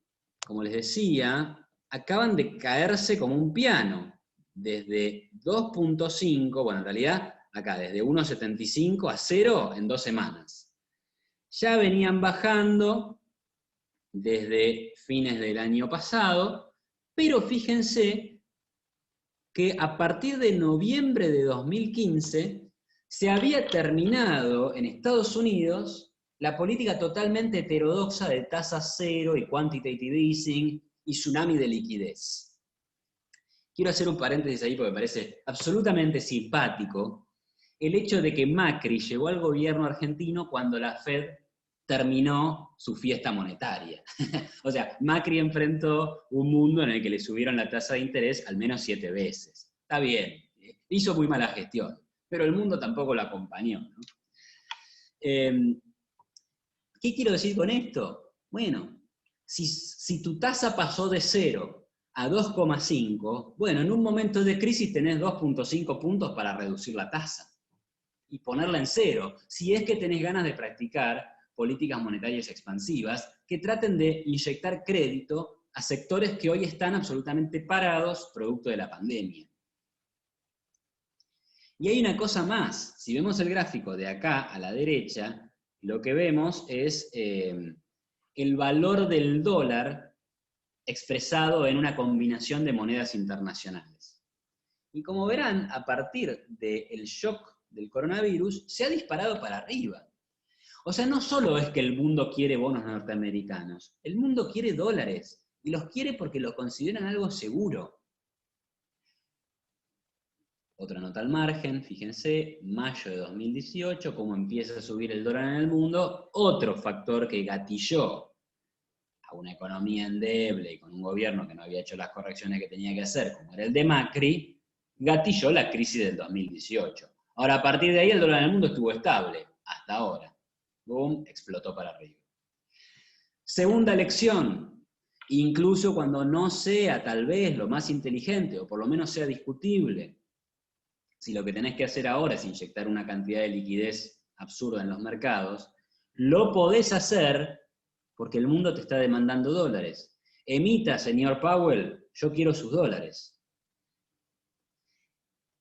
como les decía, acaban de caerse como un piano, desde 2,5, bueno, en realidad, acá, desde 1,75 a 0 en 2 semanas. Ya venían bajando desde fines del año pasado, pero fíjense que a partir de noviembre de 2015 se había terminado en Estados Unidos la política totalmente heterodoxa de tasas cero y quantitative easing y tsunami de liquidez. Quiero hacer un paréntesis ahí porque me parece absolutamente simpático el hecho de que Macri llegó al gobierno argentino cuando la Fed terminó su fiesta monetaria. O sea, Macri enfrentó un mundo en el que le subieron la tasa de interés al menos 7 veces. Está bien, hizo muy mala gestión, pero el mundo tampoco lo acompañó, ¿no? ¿Qué quiero decir con esto? Bueno, si tu tasa pasó de 0 a 2,5, bueno, en un momento de crisis tenés 2,5 puntos para reducir la tasa y ponerla en 0, si es que tenés ganas de practicar políticas monetarias expansivas que traten de inyectar crédito a sectores que hoy están absolutamente parados producto de la pandemia. Y hay una cosa más, si vemos el gráfico de acá a la derecha, lo que vemos es el valor del dólar expresado en una combinación de monedas internacionales. Y como verán, a partir del shock del coronavirus, se ha disparado para arriba. O sea, no solo es que el mundo quiere bonos norteamericanos, el mundo quiere dólares, y los quiere porque lo consideran algo seguro. Otra nota al margen, fíjense, mayo de 2018, cómo empieza a subir el dólar en el mundo, otro factor que gatilló a una economía endeble y con un gobierno que no había hecho las correcciones que tenía que hacer, como era el de Macri, gatilló la crisis del 2018. Ahora, a partir de ahí, el dólar en el mundo estuvo estable, hasta ahora. Boom, explotó para arriba. Segunda lección, incluso cuando no sea tal vez lo más inteligente, o por lo menos sea discutible, si lo que tenés que hacer ahora es inyectar una cantidad de liquidez absurda en los mercados, lo podés hacer porque el mundo te está demandando dólares. Emita, señor Powell, yo quiero sus dólares.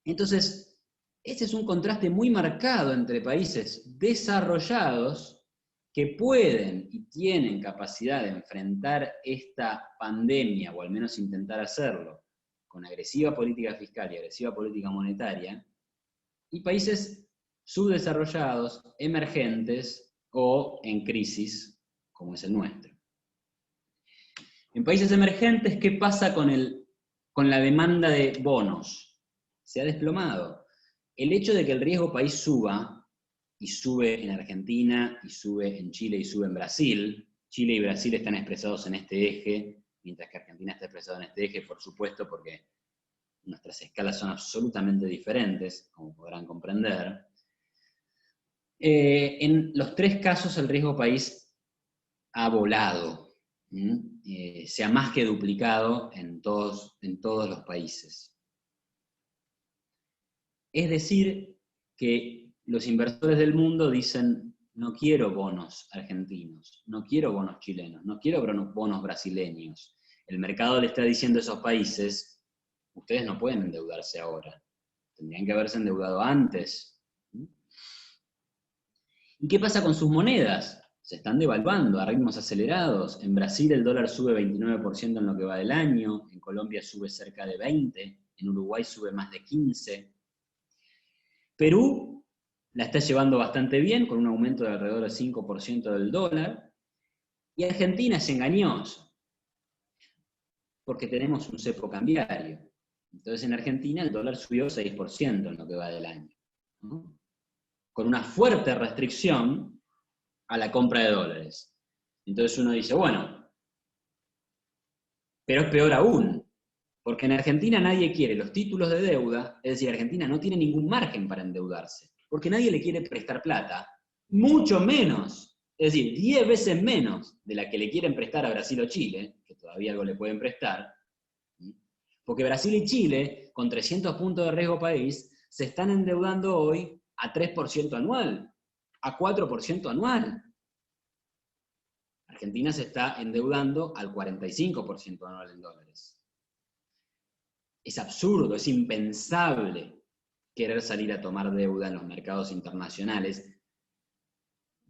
Entonces, este es un contraste muy marcado entre países desarrollados que pueden y tienen capacidad de enfrentar esta pandemia, o al menos intentar hacerlo, con agresiva política fiscal y agresiva política monetaria, y países subdesarrollados, emergentes o en crisis, como es el nuestro. En países emergentes, ¿qué pasa con la demanda de bonos? Se ha desplomado. El hecho de que el riesgo país suba, y sube en Argentina, y sube en Chile, y sube en Brasil, Chile y Brasil están expresados en este eje, mientras que Argentina está expresado en este eje, por supuesto, porque nuestras escalas son absolutamente diferentes, como podrán comprender. En los 3 casos el riesgo país ha volado, se ha más que duplicado en todos los países. Es decir, que los inversores del mundo dicen, no quiero bonos argentinos, no quiero bonos chilenos, no quiero bonos brasileños. El mercado le está diciendo a esos países, ustedes no pueden endeudarse ahora, tendrían que haberse endeudado antes. ¿Y qué pasa con sus monedas? Se están devaluando a ritmos acelerados. En Brasil el dólar sube 29% en lo que va del año, en Colombia sube cerca de 20%, en Uruguay sube más de 15%. Perú la está llevando bastante bien, con un aumento de alrededor del 5% del dólar, y Argentina es engañoso, porque tenemos un cepo cambiario. Entonces en Argentina el dólar subió 6% en lo que va del año, ¿no? Con una fuerte restricción a la compra de dólares. Entonces uno dice, bueno, pero es peor aún, porque en Argentina nadie quiere los títulos de deuda, es decir, Argentina no tiene ningún margen para endeudarse, porque nadie le quiere prestar plata, mucho menos, es decir, 10 veces menos de la que le quieren prestar a Brasil o Chile, que todavía algo le pueden prestar, porque Brasil y Chile, con 300 puntos de riesgo país, se están endeudando hoy a 3% anual, a 4% anual. Argentina se está endeudando al 45% anual en dólares. Es absurdo, es impensable querer salir a tomar deuda en los mercados internacionales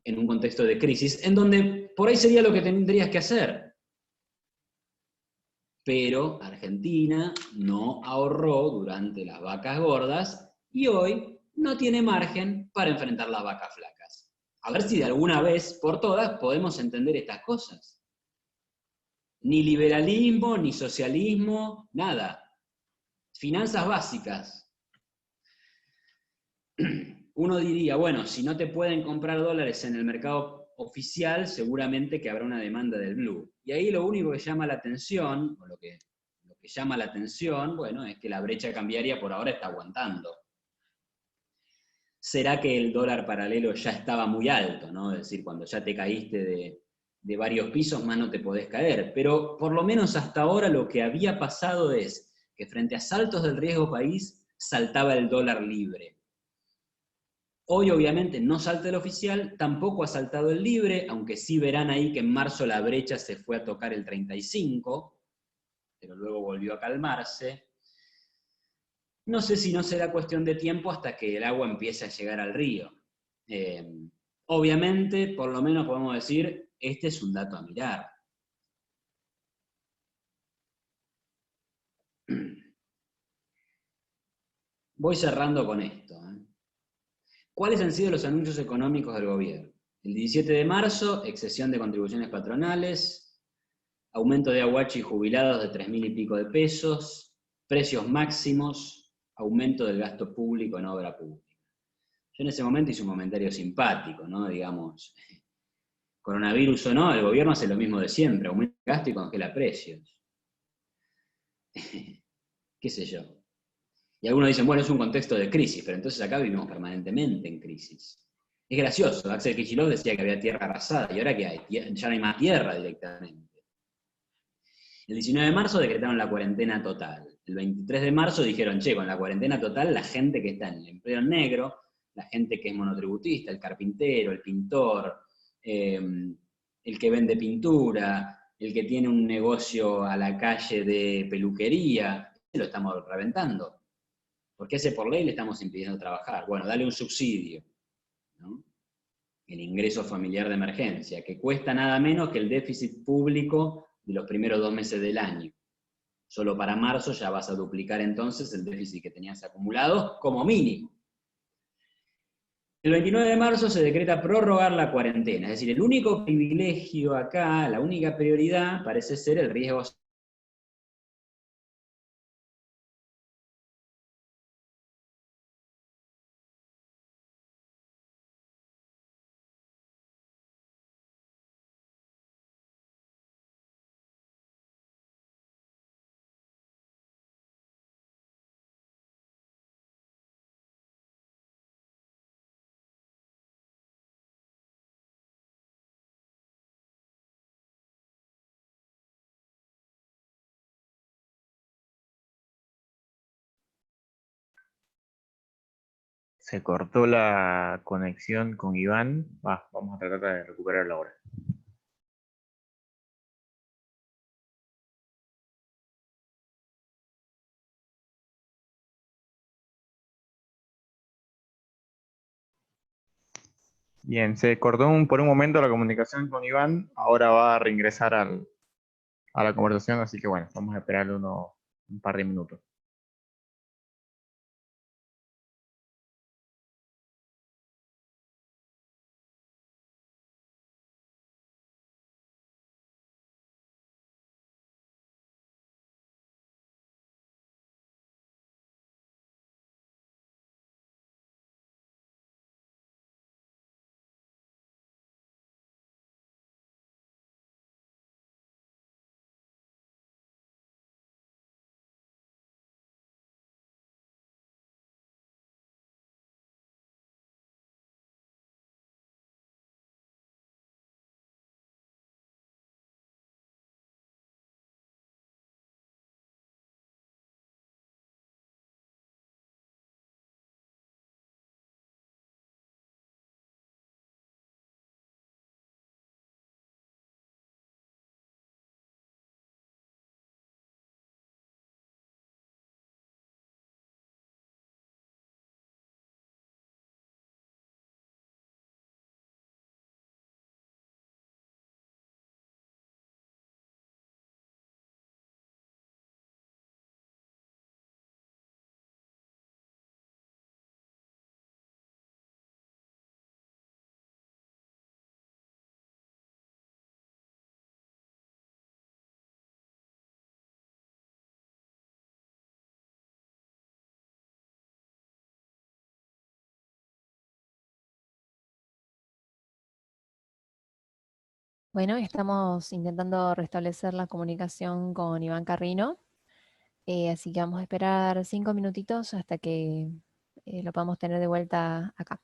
en un contexto de crisis, en donde por ahí sería lo que tendrías que hacer. Pero Argentina no ahorró durante las vacas gordas y hoy no tiene margen para enfrentar las vacas flacas. A ver si de alguna vez por todas podemos entender estas cosas. Ni liberalismo, ni socialismo, nada. Finanzas básicas. uno diría, bueno, si no te pueden comprar dólares en el mercado oficial, seguramente que habrá una demanda del blue. Y ahí lo único que llama la atención, o lo que llama la atención, bueno, es que la brecha cambiaria por ahora está aguantando. ¿Será que el dólar paralelo ya estaba muy alto, ¿no? Es decir, cuando ya te caíste de varios pisos, más no te podés caer. Pero por lo menos hasta ahora lo que había pasado es que frente a saltos del riesgo país, saltaba el dólar libre. Hoy obviamente no salta el oficial, tampoco ha saltado el libre, aunque sí verán ahí que en marzo la brecha se fue a tocar el 35, pero luego volvió a calmarse. No sé si no será cuestión de tiempo hasta que el agua empiece a llegar al río. Eh, Obviamente, por lo menos podemos decir, este es un dato a mirar. Voy cerrando con esto. ¿Cuáles han sido los anuncios económicos del gobierno? El 17 de marzo, excesión de contribuciones patronales, aumento de aguachi y jubilados de 3.000 y pico de pesos, precios máximos, aumento del gasto público en obra pública. Yo en ese momento hice un comentario simpático, ¿no? Digamos, coronavirus o no, el gobierno hace lo mismo de siempre, aumenta el gasto y congela precios. ¿Qué sé yo? Y algunos dicen, bueno, es un contexto de crisis, pero entonces acá vivimos permanentemente en crisis. Es gracioso, Axel Kicillof decía que había tierra arrasada, y ahora que hay, ya no hay más tierra directamente. El 19 de marzo decretaron la cuarentena total. El 23 de marzo dijeron, che, con la cuarentena total, la gente que está en el empleo negro, la gente que es monotributista, el carpintero, el pintor, el que vende pintura, el que tiene un negocio a la calle de peluquería, lo estamos reventando. Porque ese por ley le estamos impidiendo trabajar. Bueno, dale un subsidio, ¿no? El ingreso familiar de emergencia, que cuesta nada menos que el déficit público de los primeros 2 meses del año. Solo para marzo ya vas a duplicar entonces el déficit que tenías acumulado como mínimo. El 29 de marzo se decreta prorrogar la cuarentena, es decir, el único privilegio acá, la única prioridad parece ser el riesgo Se cortó la conexión con Iván. Vamos a tratar de recuperarla ahora. Bien, se cortó por un momento la comunicación con Iván. Ahora va a reingresar a la conversación, así que bueno, vamos a esperarle un par de minutos. Bueno, estamos intentando restablecer la comunicación con Iván Carrino, así que vamos a esperar 5 minutitos hasta que lo podamos tener de vuelta acá.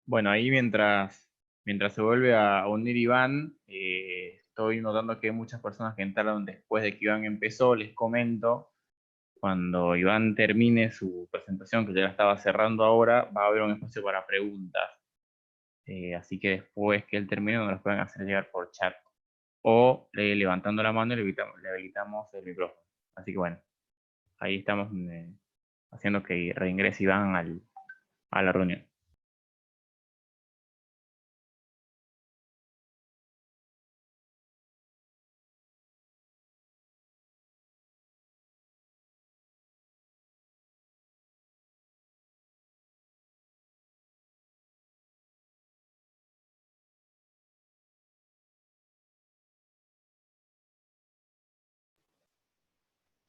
Bueno, ahí mientras se vuelve a unir Iván, estoy notando que hay muchas personas que entraron después de que Iván empezó. Les comento, cuando Iván termine su presentación, que ya la estaba cerrando ahora, va a haber un espacio para preguntas. Así que después que él termine, nos las pueden hacer llegar por chat. O levantando la mano le habilitamos el micrófono. Así que bueno, ahí estamos haciendo que reingrese Iván a la reunión.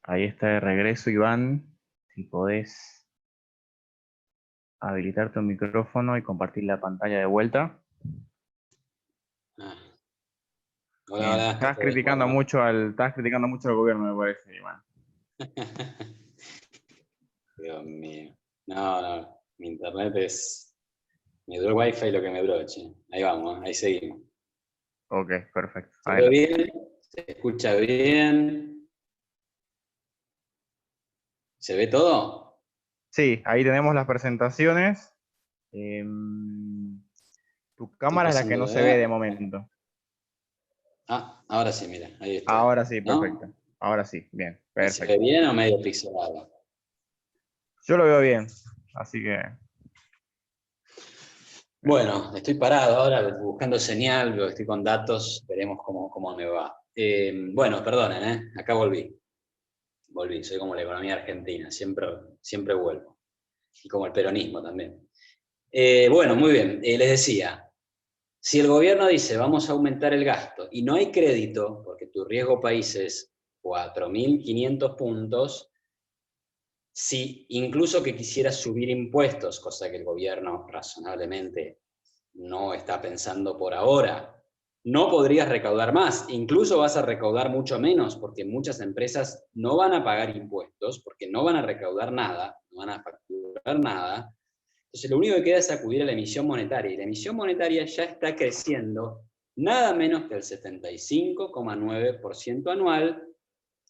Ahí está de regreso, Iván. Si podés habilitar tu micrófono y compartir la pantalla de vuelta. Ah. Bien. Hola, Estás ¿todo bien? criticando Bueno. mucho al gobierno, me parece, Iván. Dios mío. No, no, mi internet es... Me duró el wifi lo que me duró, che. Ahí vamos, ahí seguimos. Ok, perfecto. ¿Se ve Adelante. bien? ¿Se escucha bien? ¿Se ve todo? Sí, ahí tenemos las presentaciones. Tu Estoy cámara es la que pasando no de se ve de ver. momento. Ah, ahora sí, mira, ahí estoy. Ahora sí, perfecto. ¿No? Ahora sí, bien, ¿Ahí se ve perfecto. bien o medio pixelado? Yo lo veo bien, así que Bueno, estoy parado ahora buscando señal, estoy con datos, veremos cómo me va. Bueno, perdonen, acá volví. Volví, soy como la economía argentina, siempre vuelvo. Y como el peronismo también. Bueno, muy bien, les decía, Si el gobierno dice vamos a aumentar el gasto y no hay crédito, porque tu riesgo país es 4.500 puntos, si incluso que quisieras subir impuestos, cosa que el gobierno razonablemente no está pensando por ahora, no podrías recaudar más, incluso vas a recaudar mucho menos, porque muchas empresas no van a pagar impuestos, porque no van a recaudar nada, no van a facturar nada. Entonces lo único que queda es acudir a la emisión monetaria, y la emisión monetaria ya está creciendo nada menos que el 75,9% anual,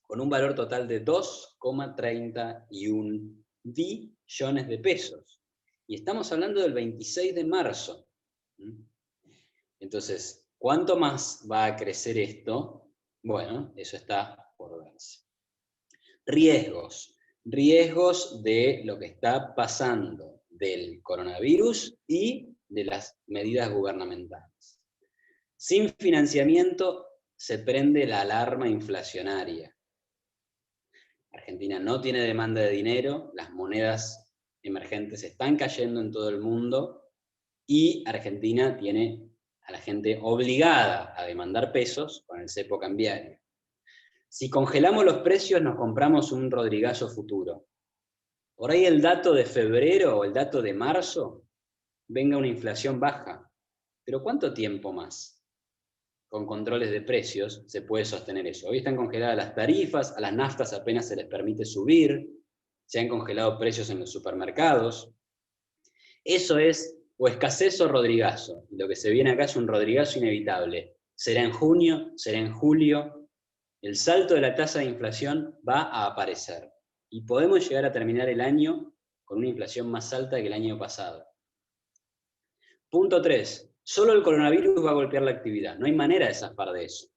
con un valor total de 2,31 billones de pesos. Y estamos hablando del 26 de marzo. Entonces, ¿cuánto más va a crecer esto? Bueno, eso está por verse. Riesgos. Riesgos de lo que está pasando del coronavirus y de las medidas gubernamentales. Sin financiamiento se prende la alarma inflacionaria. Argentina no tiene demanda de dinero, las monedas emergentes están cayendo en todo el mundo, y Argentina tiene a la gente obligada a demandar pesos con el cepo cambiario. Si congelamos los precios, nos compramos un Rodrigazo futuro. Por ahí el dato de febrero o el dato de marzo, venga una inflación baja. Pero ¿cuánto tiempo más? Con controles de precios se puede sostener eso. Hoy están congeladas las tarifas, a las naftas apenas se les permite subir, se han congelado precios en los supermercados. Eso es o escasez o Rodrigazo. Lo que se viene acá es un Rodrigazo inevitable. Será en junio, será en julio. El salto de la tasa de inflación va a aparecer. Y podemos llegar a terminar el año con una inflación más alta que el año pasado. Punto 3. Solo el coronavirus va a golpear la actividad. No hay manera de zafar de eso.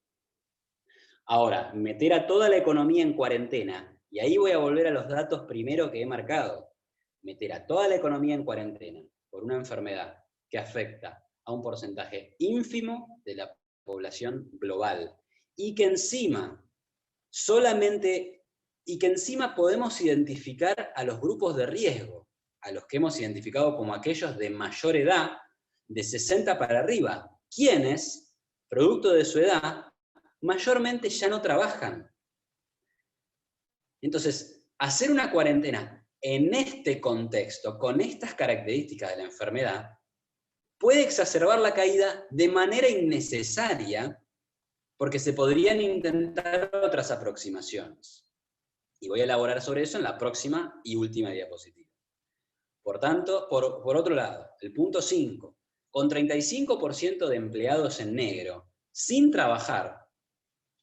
Ahora, meter a toda la economía en cuarentena, y ahí voy a volver a los datos primero que he marcado. Meter a toda la economía en cuarentena por una enfermedad que afecta a un porcentaje ínfimo de la población global, y que encima podemos identificar a los grupos de riesgo, a los que hemos identificado como aquellos de mayor edad, de 60 para arriba, quienes, producto de su edad, mayormente ya no trabajan. Entonces, hacer una cuarentena en este contexto, con estas características de la enfermedad, puede exacerbar la caída de manera innecesaria, porque se podrían intentar otras aproximaciones. Y voy a elaborar sobre eso en la próxima y última diapositiva. Por tanto, por otro lado, el punto 5, con 35% de empleados en negro, sin trabajar,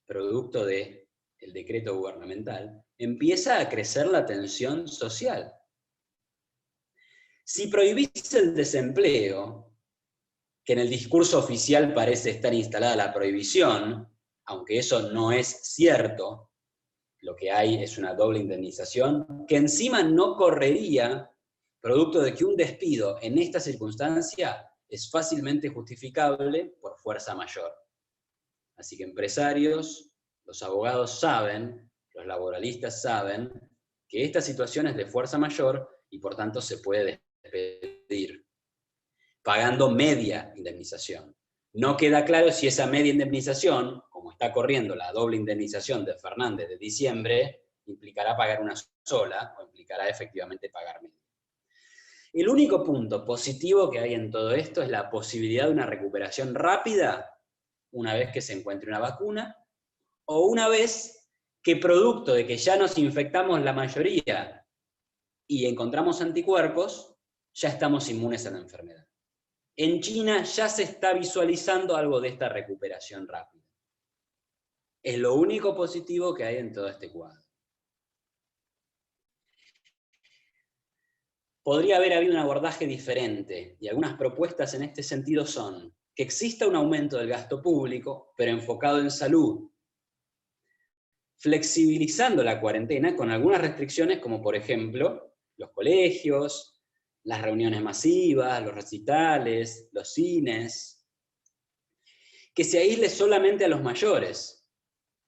producto del decreto gubernamental, empieza a crecer la tensión social. Si prohibís el desempleo, que en el discurso oficial parece estar instalada la prohibición, aunque eso no es cierto, lo que hay es una doble indemnización, que encima no correría, producto de que un despido en esta circunstancia es fácilmente justificable por fuerza mayor. Así que empresarios, los abogados saben, los laboralistas saben, que esta situación es de fuerza mayor y por tanto se puede despedir, pagando media indemnización. No queda claro si esa media indemnización, como está corriendo la doble indemnización de Fernández de diciembre, implicará pagar una sola o implicará efectivamente pagar media. El único punto positivo que hay en todo esto es la posibilidad de una recuperación rápida una vez que se encuentre una vacuna, o una vez que producto de que ya nos infectamos la mayoría y encontramos anticuerpos, ya estamos inmunes a la enfermedad. En China ya se está visualizando algo de esta recuperación rápida. Es lo único positivo que hay en todo este cuadro. Podría haber habido un abordaje diferente, y algunas propuestas en este sentido son que exista un aumento del gasto público, pero enfocado en salud, flexibilizando la cuarentena con algunas restricciones, como por ejemplo, los colegios, las reuniones masivas, los recitales, los cines, que se aísle solamente a los mayores,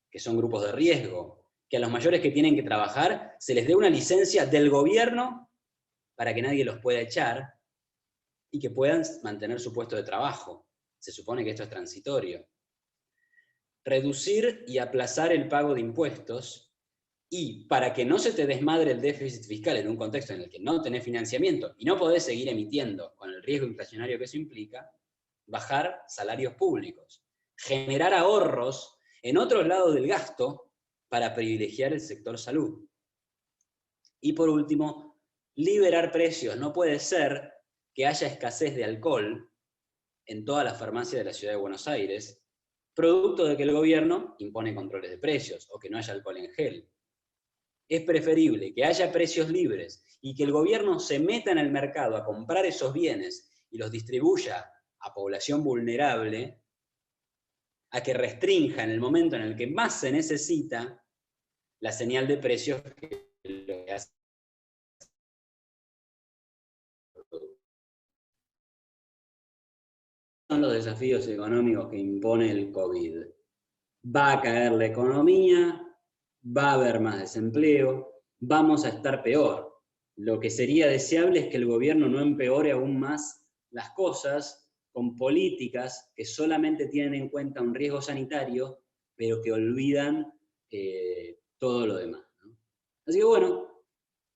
que son grupos de riesgo, que a los mayores que tienen que trabajar se les dé una licencia del gobierno para que nadie los pueda echar y que puedan mantener su puesto de trabajo. se supone que esto es transitorio. Reducir y aplazar el pago de impuestos, y para que no se te desmadre el déficit fiscal en un contexto en el que no tenés financiamiento y no podés seguir emitiendo con el riesgo inflacionario que eso implica, bajar salarios públicos, generar ahorros en otros lados del gasto para privilegiar el sector salud. Y por último, liberar precios. No puede ser que haya escasez de alcohol en todas las farmacias de la ciudad de Buenos Aires, producto de que el gobierno impone controles de precios o que no haya alcohol en gel. Es preferible que haya precios libres y que el gobierno se meta en el mercado a comprar esos bienes y los distribuya a población vulnerable, a que restrinja en el momento en el que más se necesita la señal de precios que lo que hace. Son los desafíos económicos que impone el COVID. Va a caer la economía, va a haber más desempleo, vamos a estar peor. Lo que sería deseable es que el gobierno no empeore aún más las cosas con políticas que solamente tienen en cuenta un riesgo sanitario, pero que olvidan todo lo demás, ¿no? Así que bueno,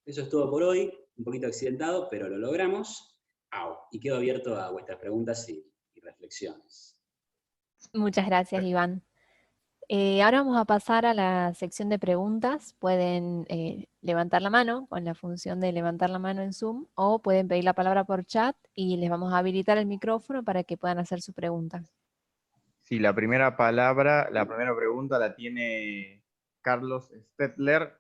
eso es todo por hoy, un poquito accidentado, pero lo logramos. Y quedo abierto a vuestras preguntas y reflexiones. Muchas gracias, Iván. Ahora vamos a pasar a la sección de preguntas. Pueden levantar la mano con la función de levantar la mano en Zoom, o pueden pedir la palabra por chat y les vamos a habilitar el micrófono para que puedan hacer su pregunta. Sí, la primera pregunta la tiene Carlos Stetler.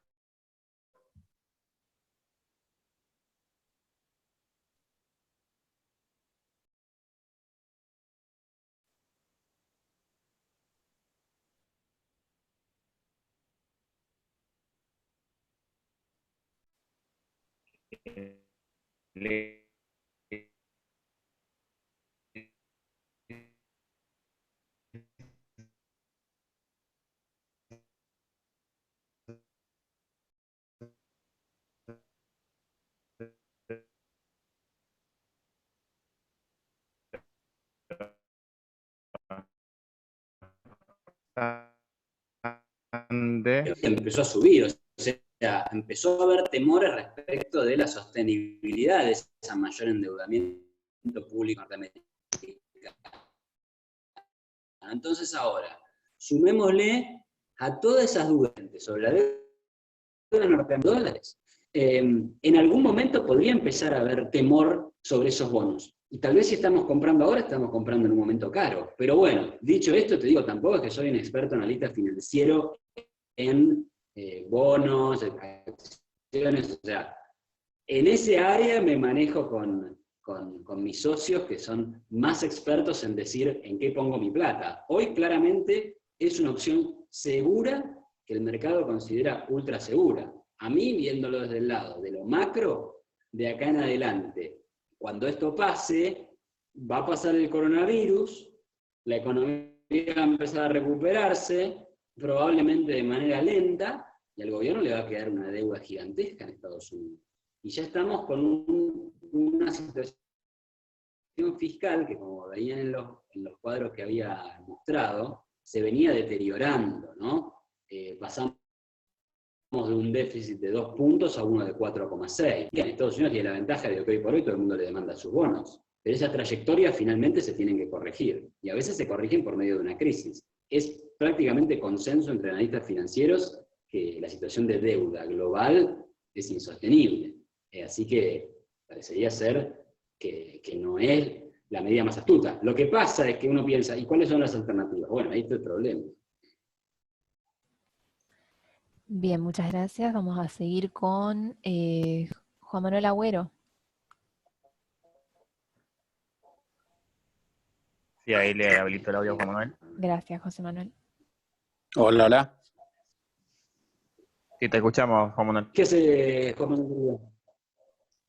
Empezó a subir, o sea, empezó a haber temores respecto de la sostenibilidad de ese mayor endeudamiento público norteamericano. Entonces ahora, sumémosle a todas esas dudas sobre la deuda norteamericana en dólares. En algún momento podría empezar a haber temor sobre esos bonos. Y tal vez si estamos comprando ahora, estamos comprando en un momento caro. Pero bueno, dicho esto, te digo, tampoco es que soy un experto analista financiero en bonos, acciones, o sea, en ese área me manejo con mis socios que son más expertos en decir en qué pongo mi plata. Hoy claramente es una opción segura que el mercado considera ultra segura. A mí, viéndolo desde el lado de lo macro, de acá en adelante, cuando esto pase, va a pasar el coronavirus, la economía va a empezar a recuperarse, probablemente de manera lenta, y al gobierno le va a quedar una deuda gigantesca en Estados Unidos. Y ya estamos con una situación fiscal que, como veían en los cuadros que había mostrado, se venía deteriorando, ¿no? Pasamos de un déficit de 2 puntos a uno de 4,6. En Estados Unidos tiene la ventaja de que hoy por hoy todo el mundo le demanda sus bonos. Pero esas trayectorias finalmente se tienen que corregir. Y a veces se corrigen por medio de una crisis. Es prácticamente consenso entre analistas financieros que la situación de deuda global es insostenible. Así que parecería ser que no es la medida más astuta. Lo que pasa es que uno piensa, ¿y cuáles son las alternativas? Bueno, ahí está el problema. Bien, muchas gracias. Vamos a seguir con Juan Manuel Agüero. Sí, ahí le habilito el audio a Juan Manuel. Gracias, José Manuel. Hola, hola. Sí, te escuchamos, Juan Manuel. ¿Qué hace Juan Manuel?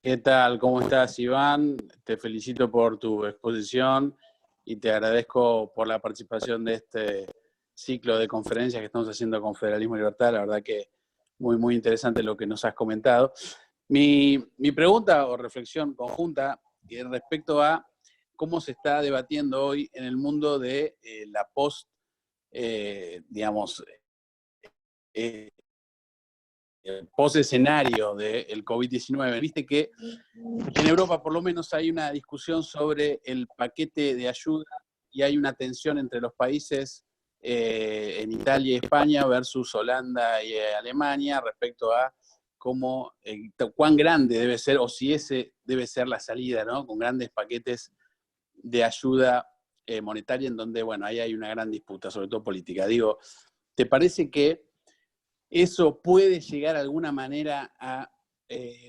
¿Qué tal? ¿Cómo estás, Iván? Te felicito por tu exposición y te agradezco por la participación de este ciclo de conferencias que estamos haciendo con Federalismo y Libertad. La verdad que muy, muy interesante lo que nos has comentado. Mi pregunta o reflexión conjunta respecto a cómo se está debatiendo hoy en el mundo de la post-escenario del COVID-19. Viste que en Europa por lo menos hay una discusión sobre el paquete de ayuda y hay una tensión entre los países en Italia y España versus Holanda y Alemania respecto a cuán grande debe ser, o si ese debe ser la salida, ¿no? Con grandes paquetes de ayuda monetaria en donde, bueno, ahí hay una gran disputa, sobre todo política. Digo, ¿te parece que eso puede llegar de alguna manera a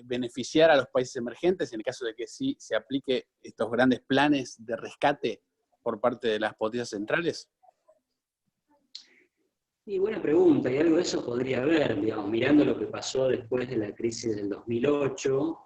beneficiar a los países emergentes en el caso de que sí se aplique estos grandes planes de rescate por parte de las potencias centrales? Y buena pregunta, y algo de eso podría haber, digamos, mirando lo que pasó después de la crisis del 2008,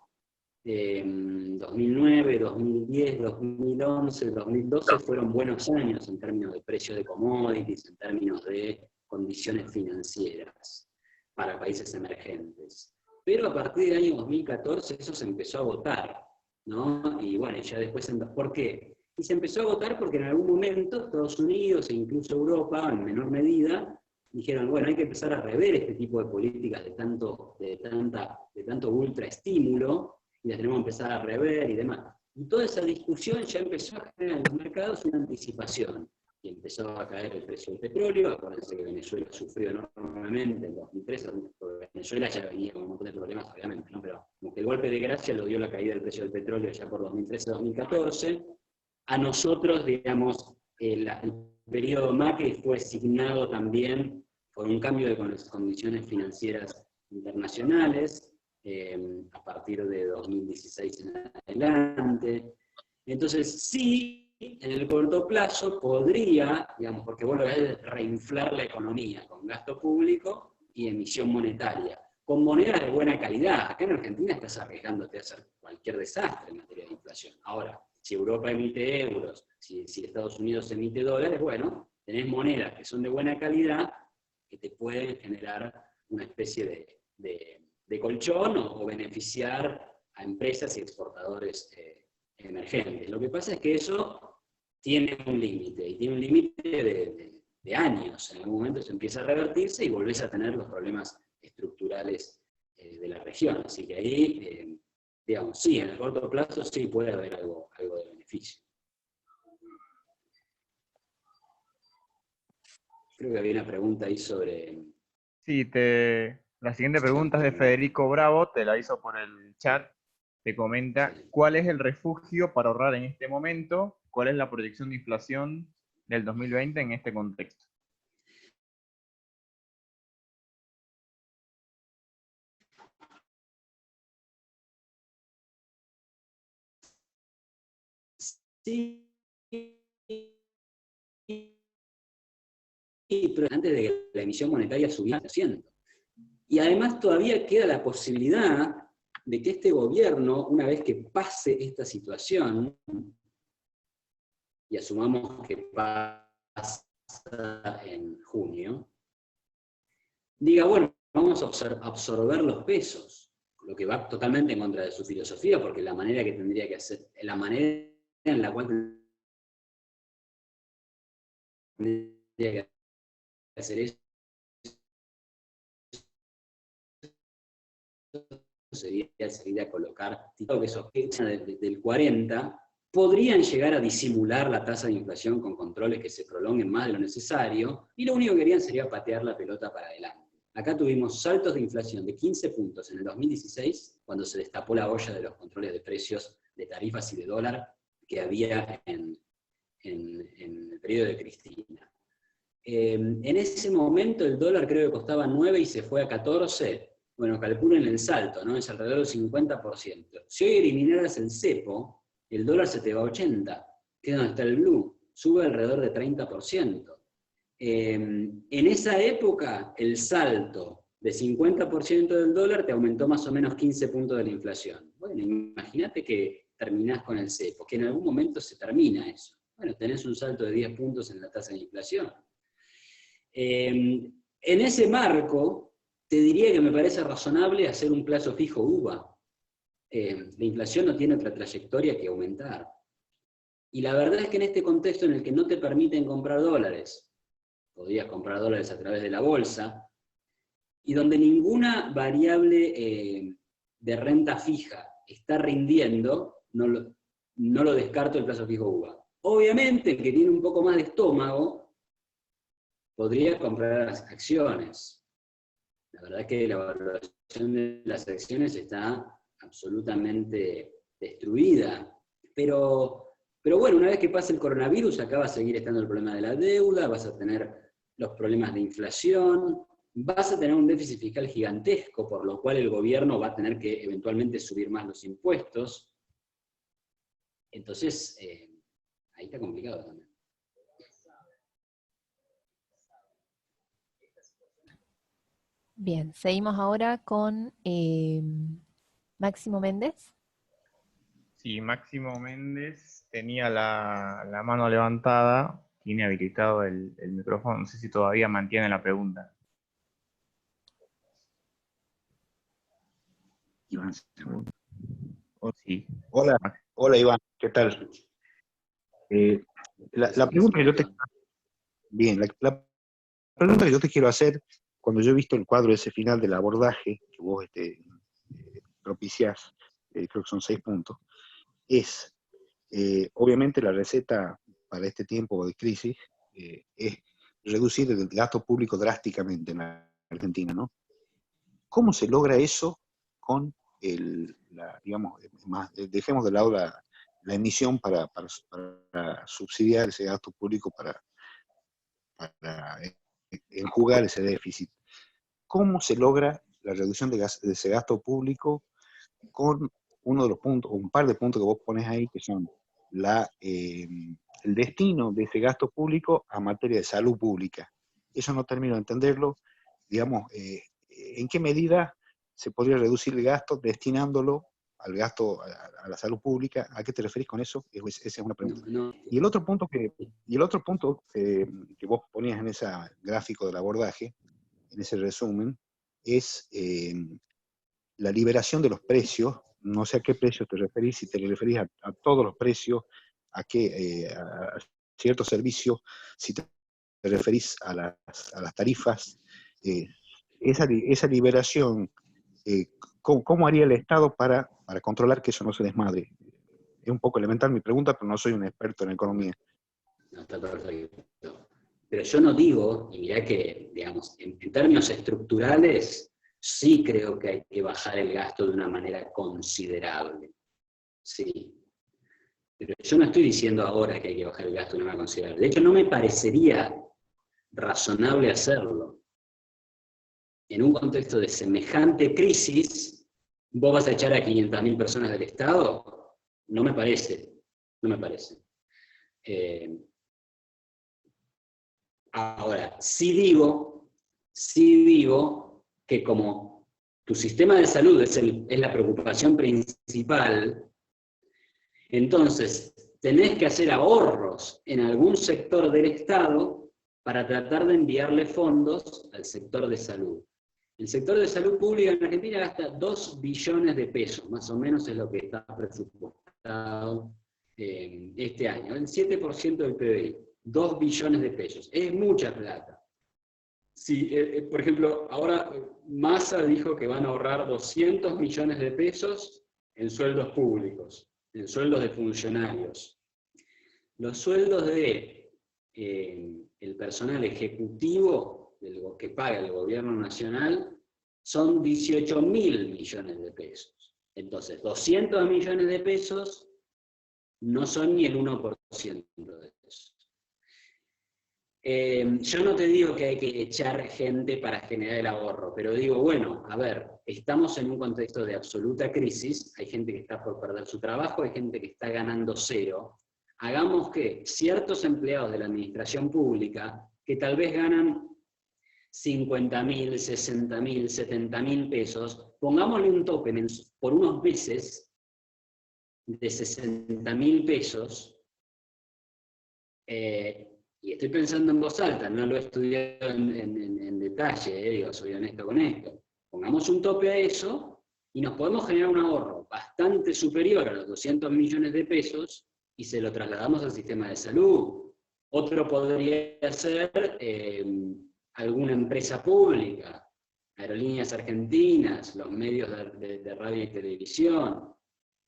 2009, 2010, 2011, 2012 fueron buenos años en términos de precios de commodities, en términos de condiciones financieras para países emergentes. Pero a partir del año 2014 eso se empezó a agotar, ¿no? Y bueno, ya después, ¿por qué? Y se empezó a agotar porque en algún momento Estados Unidos e incluso Europa, en menor medida, dijeron, bueno, hay que empezar a rever este tipo de políticas de tanto ultra estímulo, y las tenemos que empezar a rever y demás. Y toda esa discusión ya empezó a generar en los mercados una anticipación. Y empezó a caer el precio del petróleo. Acuérdense que Venezuela sufrió enormemente en 2003, porque Venezuela ya venía con un montón de problemas, obviamente, ¿no? Pero como que el golpe de gracia lo dio la caída del precio del petróleo ya por 2013-2014. A nosotros, digamos, el periodo Macri fue signado también por un cambio de condiciones financieras internacionales, a partir de 2016 en adelante. Entonces, sí, en el corto plazo podría, digamos, porque vos lo ves, reinflar la economía con gasto público y emisión monetaria, con monedas de buena calidad. Acá en Argentina estás arriesgándote a hacer cualquier desastre en materia de inflación. Ahora, si Europa emite euros, si Estados Unidos emite dólares, bueno, tenés monedas que son de buena calidad que te pueden generar una especie de colchón o beneficiar a empresas y exportadores emergentes. Lo que pasa es que eso tiene un límite, y tiene un límite de años. En algún momento se empieza a revertirse y volvés a tener los problemas estructurales de la región. Así que ahí, digamos, sí, en el corto plazo sí puede haber algo de beneficio. Creo que había una pregunta ahí sobre... Sí, la siguiente pregunta es de Federico Bravo, te la hizo por el chat. Te comenta, ¿cuál es el refugio para ahorrar en este momento? ¿Cuál es la proyección de inflación del 2020 en este contexto? Sí, pero antes de que la emisión monetaria subiera 100%. Y además todavía queda la posibilidad de que este gobierno, una vez que pase esta situación, y asumamos que pasa en junio, diga, bueno, vamos a absorber los pesos, lo que va totalmente en contra de su filosofía, porque la manera que tendría que hacer, la manera en la cual tendría que hacer eso sería salir a colocar tipos que sospechan del 40, podrían llegar a disimular la tasa de inflación con controles que se prolonguen más de lo necesario, y lo único que querían sería patear la pelota para adelante. Acá tuvimos saltos de inflación de 15 puntos en el 2016, cuando se destapó la olla de los controles de precios, de tarifas y de dólar que había en el periodo de Cristina. En ese momento el dólar creo que costaba 9 y se fue a 14. Bueno, calculen el salto, ¿no? Es alrededor del 50%. Si hoy eliminaras el cepo, el dólar se te va a 80, que es donde está el blue, sube alrededor de 30%. En esa época, el salto de 50% del dólar te aumentó más o menos 15 puntos de la inflación. Bueno, imagínate que terminás con el cepo, que en algún momento se termina eso. Bueno, tenés un salto de 10 puntos en la tasa de inflación. En ese marco, te diría que me parece razonable hacer un plazo fijo UVA. La inflación no tiene otra trayectoria que aumentar. Y la verdad es que en este contexto en el que no te permiten comprar dólares, podías comprar dólares a través de la bolsa, y donde ninguna variable de renta fija está rindiendo, no lo descarto el plazo fijo UVA. Obviamente, el que tiene un poco más de estómago podría comprar las acciones. La verdad es que la valoración de las acciones está absolutamente destruida. Pero bueno, una vez que pase el coronavirus, acá va a seguir estando el problema de la deuda, vas a tener los problemas de inflación, vas a tener un déficit fiscal gigantesco, por lo cual el gobierno va a tener que eventualmente subir más los impuestos. Entonces, ahí está complicado también. Bien, seguimos ahora con Máximo Méndez. Sí, Máximo Méndez tenía la mano levantada, tiene habilitado el micrófono, no sé si todavía mantiene la pregunta. Iván. Sí. Hola, hola Iván, ¿qué tal? La pregunta que yo te la pregunta que yo te quiero hacer, cuando yo he visto el cuadro ese final del abordaje que vos propiciás, creo que son 6 puntos, es obviamente la receta para este tiempo de crisis es reducir el gasto público drásticamente en la Argentina, ¿no? ¿Cómo se logra eso con digamos, dejemos de lado la emisión para subsidiar ese gasto público para enjugar ese déficit? ¿Cómo se logra la reducción de ese gasto público con uno de los puntos, o un par de puntos que vos pones ahí, que son el destino de ese gasto público a materia de salud pública? Eso no termino de entenderlo. Digamos, ¿en qué medida se podría reducir el gasto destinándolo al gasto a la salud pública? ¿A qué te referís con eso? Esa es una pregunta. No. Y el otro punto que vos ponías en ese gráfico del abordaje, en ese resumen, es la liberación de los precios. No sé a qué precios te referís, si te referís a todos los precios, a ciertos servicios, si te referís a las tarifas. Esa liberación, ¿cómo haría el Estado para controlar que eso no se desmadre? Es un poco elemental mi pregunta, pero no soy un experto en economía. No, está perfecto. Pero yo no digo, y mirá que, digamos, en términos estructurales, sí creo que hay que bajar el gasto de una manera considerable. Sí. Pero yo no estoy diciendo ahora que hay que bajar el gasto de una manera considerable. De hecho, no me parecería razonable hacerlo. En un contexto de semejante crisis, ¿vos vas a echar a 500.000 personas del Estado? No me parece. No me parece. Ahora, sí digo que como tu sistema de salud es la preocupación principal, entonces tenés que hacer ahorros en algún sector del Estado para tratar de enviarle fondos al sector de salud. El sector de salud pública en Argentina gasta 2 billones de pesos, más o menos es lo que está presupuestado este año, el 7% del PBI. 2 billones de pesos. Es mucha plata. Si, por ejemplo, ahora Massa dijo que van a ahorrar 200 millones de pesos en sueldos públicos, en sueldos de funcionarios. Los sueldos de el personal ejecutivo que paga el gobierno nacional son 18.000 millones de pesos. Entonces, 200 millones de pesos no son ni el 1% de eso. Yo no te digo que hay que echar gente para generar el ahorro, pero digo, bueno, a ver, estamos en un contexto de absoluta crisis, hay gente que está por perder su trabajo, hay gente que está ganando 0. Hagamos que ciertos empleados de la administración pública, que tal vez ganan 50.000, 60.000, 70.000 pesos, pongámosle un tope por unos meses de 60.000 pesos, y estoy pensando en voz alta, no lo he estudiado en detalle, digo, soy honesto con esto. Pongamos un tope a eso y nos podemos generar un ahorro bastante superior a los 200 millones de pesos y se lo trasladamos al sistema de salud. Otro podría ser alguna empresa pública, Aerolíneas Argentinas, los medios de radio y televisión.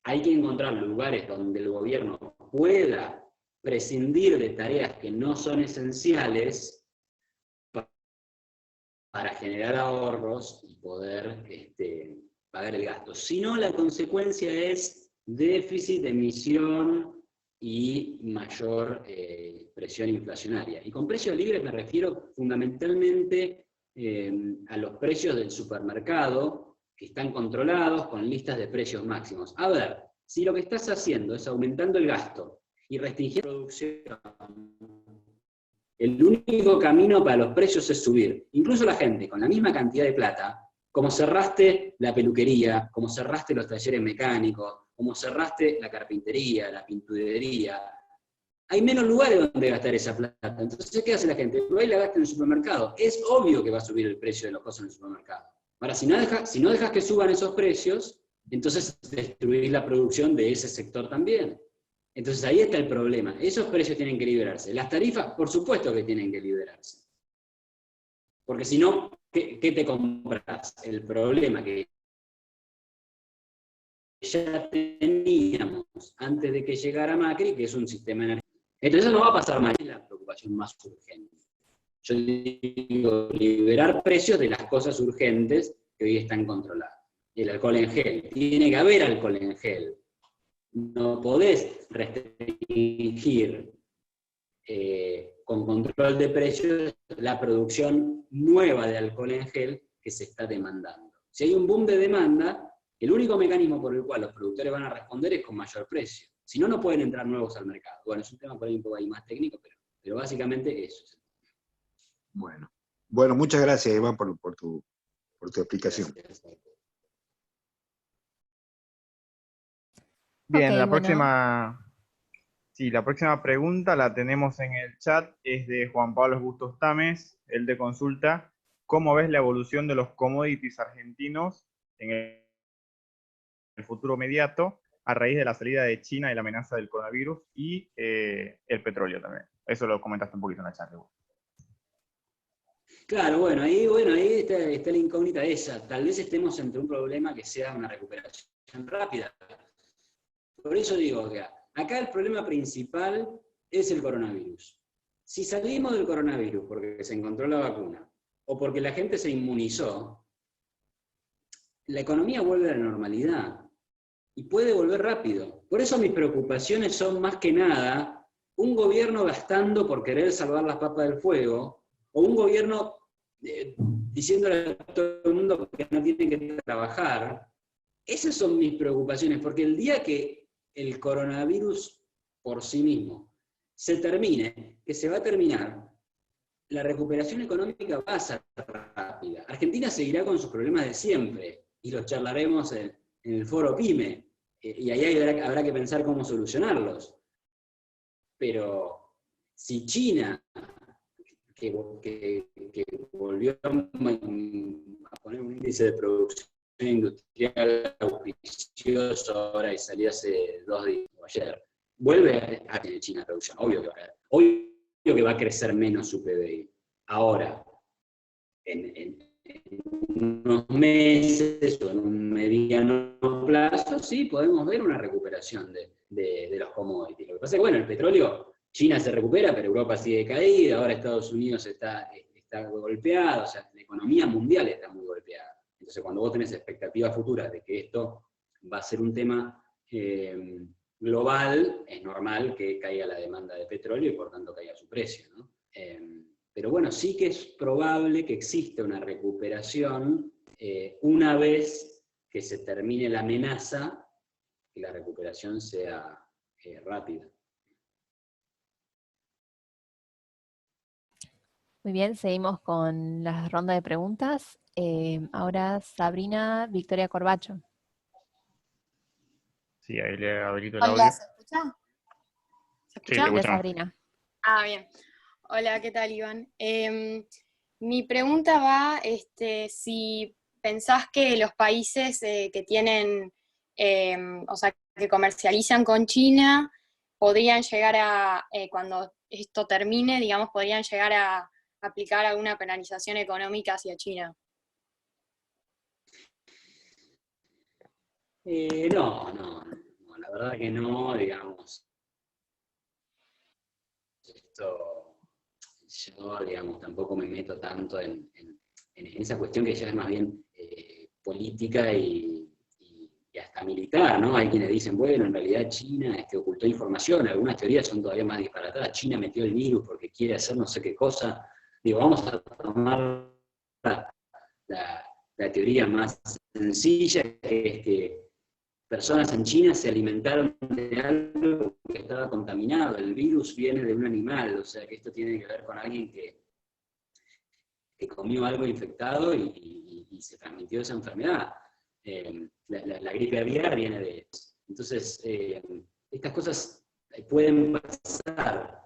Hay que encontrar lugares donde el gobierno pueda prescindir de tareas que no son esenciales para generar ahorros y poder pagar el gasto. Si no, la consecuencia es déficit, emisión y mayor presión inflacionaria. Y con precios libres me refiero fundamentalmente a los precios del supermercado, que están controlados con listas de precios máximos. A ver, si lo que estás haciendo es aumentando el gasto y restringiendo la producción, el único camino para los precios es subir. Incluso la gente con la misma cantidad de plata, como cerraste la peluquería, como cerraste los talleres mecánicos, como cerraste la carpintería, la pinturería, hay menos lugares donde gastar esa plata. Entonces, ¿qué hace la gente? Va y la gasta en el supermercado. Es obvio que va a subir el precio de los cosas en el supermercado. Ahora, si no dejas que suban esos precios, entonces destruís la producción de ese sector también. Entonces ahí está el problema. Esos precios tienen que liberarse. Las tarifas, por supuesto que tienen que liberarse. Porque si no, ¿qué te compras? El problema que ya teníamos antes de que llegara Macri, que es un sistema energético. Entonces eso no va a pasar más, es la preocupación más urgente. Yo digo, liberar precios de las cosas urgentes que hoy están controladas. El alcohol en gel. Tiene que haber alcohol en gel. No podés restringir con control de precios la producción nueva de alcohol en gel que se está demandando. Si hay un boom de demanda, el único mecanismo por el cual los productores van a responder es con mayor precio. Si no, no pueden entrar nuevos al mercado. Bueno, es un tema por ahí un poco ahí más técnico, pero básicamente eso. Bueno, muchas gracias, Iván, por tu explicación. Gracias. Bien, Ok, la bueno. próxima pregunta la tenemos en el chat, es de Juan Pablo Bustos Tames, él de consulta, ¿cómo ves la evolución de los commodities argentinos en el futuro inmediato a raíz de la salida de China y la amenaza del coronavirus y el petróleo también? Eso lo comentaste un poquito en la chat. Claro, bueno, ahí está la incógnita esa. Tal vez estemos ante un problema que sea una recuperación rápida. Por eso digo que acá el problema principal es el coronavirus. Si salimos del coronavirus porque se encontró la vacuna o porque la gente se inmunizó, la economía vuelve a la normalidad y puede volver rápido. Por eso mis preocupaciones son más que nada un gobierno gastando por querer salvar las papas del fuego, o un gobierno diciéndole a todo el mundo que no tiene que trabajar. Esas son mis preocupaciones, porque el día que el coronavirus por sí mismo se termine, que se va a terminar, la recuperación económica va a ser rápida. Argentina seguirá con sus problemas de siempre, y los charlaremos en el foro PYME, y ahí habrá que pensar cómo solucionarlos. Pero si China, que volvió a poner un índice de producción industrial auspicioso ahora y salió hace 2 días o ayer, vuelve a tener China producción, obvio que va a crecer menos su PBI. Ahora, en unos meses o en un mediano plazo, sí podemos ver una recuperación de los commodities. Lo que pasa es que, bueno, el petróleo, China se recupera, pero Europa sigue caída, ahora Estados Unidos está golpeado, o sea, la economía mundial está muy golpeada. Entonces, cuando vos tenés expectativas futuras de que esto va a ser un tema global, es normal que caiga la demanda de petróleo y por tanto caiga su precio, ¿no? Pero bueno, sí que es probable que exista una recuperación una vez que se termine la amenaza, que la recuperación sea rápida. Muy bien, seguimos con la ronda de preguntas. Ahora Sabrina Victoria Corbacho. Sí, ahí le habilito el audio. Hola, ¿se escucha? ¿Se Sí, escucha? te Hola escuchamos. Sabrina. Ah, bien. Hola, ¿qué tal, Iván? Mi pregunta va, si pensás que los países que tienen, o sea, que comercializan con China, podrían llegar a, cuando esto termine, digamos, podrían llegar a aplicar alguna penalización económica hacia China. No, la verdad que no, digamos. Esto, yo, digamos, tampoco me meto tanto en esa cuestión que ya es más bien política y hasta militar, ¿no? Hay quienes dicen, bueno, en realidad China ocultó información, algunas teorías son todavía más disparatadas, China metió el virus porque quiere hacer no sé qué cosa. Digo, vamos a tomar la teoría más sencilla, que es que personas en China se alimentaron de algo que estaba contaminado, el virus viene de un animal, o sea que esto tiene que ver con alguien que comió algo infectado y se transmitió esa enfermedad. La gripe aviar viene de eso. Entonces, estas cosas pueden pasar.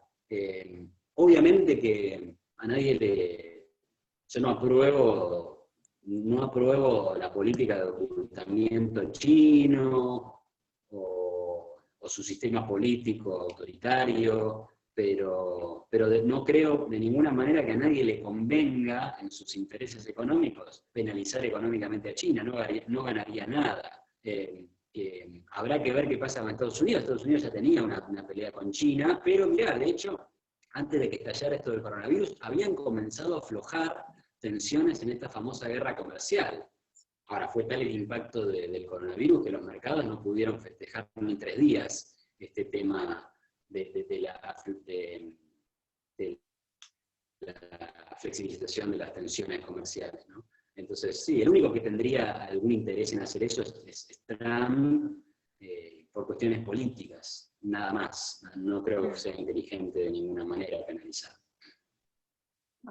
Obviamente que a nadie yo no apruebo la política de ocultamiento chino o su sistema político autoritario, pero no creo de ninguna manera que a nadie le convenga en sus intereses económicos penalizar económicamente a China, no ganaría nada. Habrá que ver qué pasa con Estados Unidos. Estados Unidos ya tenía una pelea con China, pero mirá, de hecho, antes de que estallara esto del coronavirus, habían comenzado a aflojar tensiones en esta famosa guerra comercial. Ahora, fue tal el impacto del coronavirus que los mercados no pudieron festejar ni 3 días este tema de la flexibilización de las tensiones comerciales, ¿no? Entonces, sí, el único que tendría algún interés en hacer eso es Trump, por cuestiones políticas, nada más. No creo que sea inteligente de ninguna manera penalizar.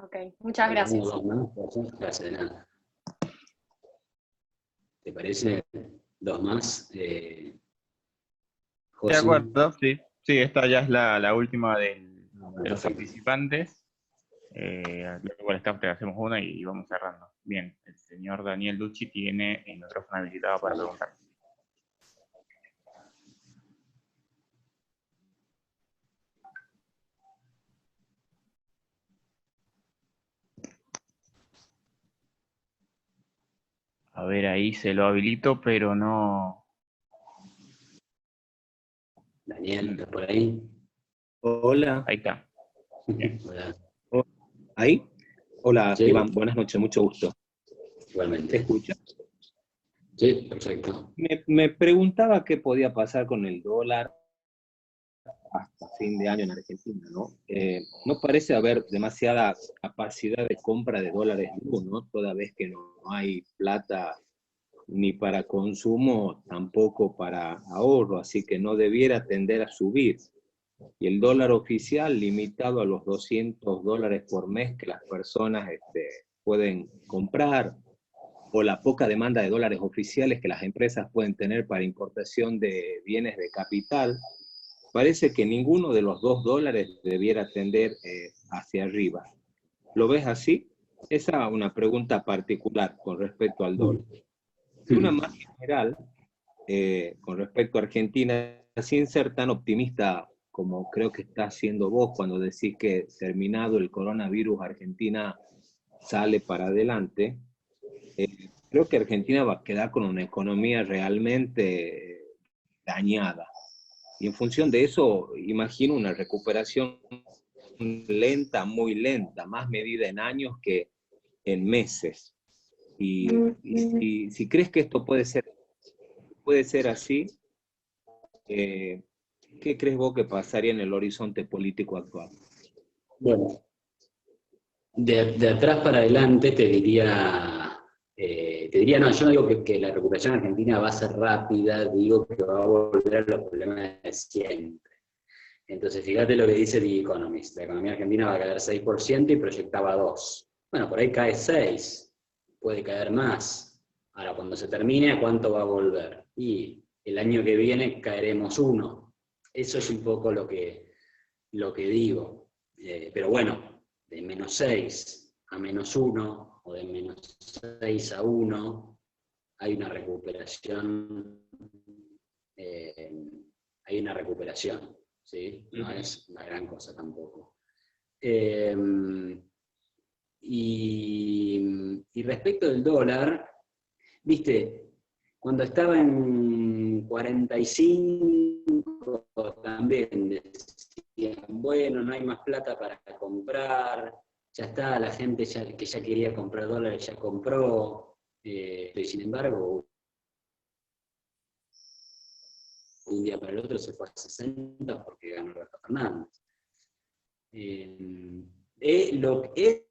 Ok, muchas gracias. Gracias, de nada. ¿Te parece? 2 más. De acuerdo, sí. Sí, esta ya es la última de los Perfecto. participantes. Luego hacemos una y vamos cerrando. Bien, el señor Daniel Ducci tiene el micrófono habilitado para preguntar. A ver, ahí se lo habilito, pero no... Daniel, ¿estás por ahí? Hola. Ahí está. Bien. Hola. ¿Ahí? Hola, Sí. Iván, buenas noches, mucho gusto. ¿Te Igualmente. escuchas? Sí, perfecto. Me preguntaba qué podía pasar con el dólar hasta fin de año en Argentina, ¿no? No parece haber demasiada capacidad de compra de dólares, ¿no? Toda vez que no hay plata ni para consumo, tampoco para ahorro, así que no debiera tender a subir. Y el dólar oficial limitado a los $200 por mes que las personas pueden comprar, o la poca demanda de dólares oficiales que las empresas pueden tener para importación de bienes de capital, parece que ninguno de los $2 debiera tender hacia arriba. ¿Lo ves así? Esa es una pregunta particular con respecto al dólar. Y una más general, con respecto a Argentina, sin ser tan optimista como creo que está haciendo vos cuando decís que terminado el coronavirus, Argentina sale para adelante, creo que Argentina va a quedar con una economía realmente dañada. Y en función de eso, imagino una recuperación lenta, muy lenta, más medida en años que en meses. Y si crees que esto puede ser así, ¿qué crees vos que pasaría en el horizonte político actual? Bueno, de atrás para adelante te diría no, yo no digo que la recuperación argentina va a ser rápida, digo que va a volver a los problemas de siempre. Entonces, fíjate lo que dice The Economist, la economía argentina va a caer 6% y proyectaba 2%. Bueno, por ahí cae 6%, puede caer más. Ahora, cuando se termine, ¿a cuánto va a volver? Y el año que viene caeremos 1%. Eso es un poco lo que digo. Pero bueno, de -6 a -1 o de -6 a 1 hay una recuperación. ¿sí? No es una gran cosa tampoco. Y respecto del dólar, viste, cuando estaba en 45 también decían, bueno, no hay más plata para comprar, ya está, la gente que ya quería comprar dólares ya compró, y sin embargo, un día para el otro se fue a 60 porque ganó Alberto Fernández. Lo que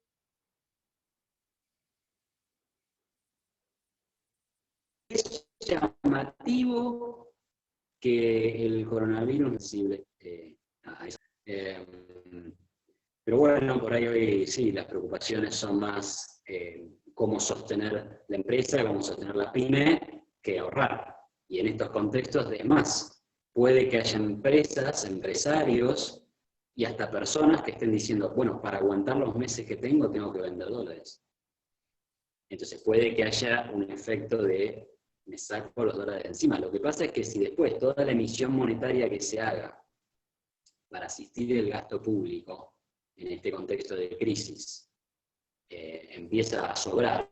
es llamativo que el coronavirus es sensible a eso. Pero bueno, por ahí hoy sí, las preocupaciones son más cómo sostener la empresa, cómo sostener la pyme, que ahorrar. Y en estos contextos, además, puede que haya empresas, empresarios y hasta personas que estén diciendo, bueno, para aguantar los meses que tengo que vender dólares. Entonces puede que haya un efecto de me saco los dólares de encima. Lo que pasa es que si después toda la emisión monetaria que se haga para asistir el gasto público en este contexto de crisis empieza a sobrar,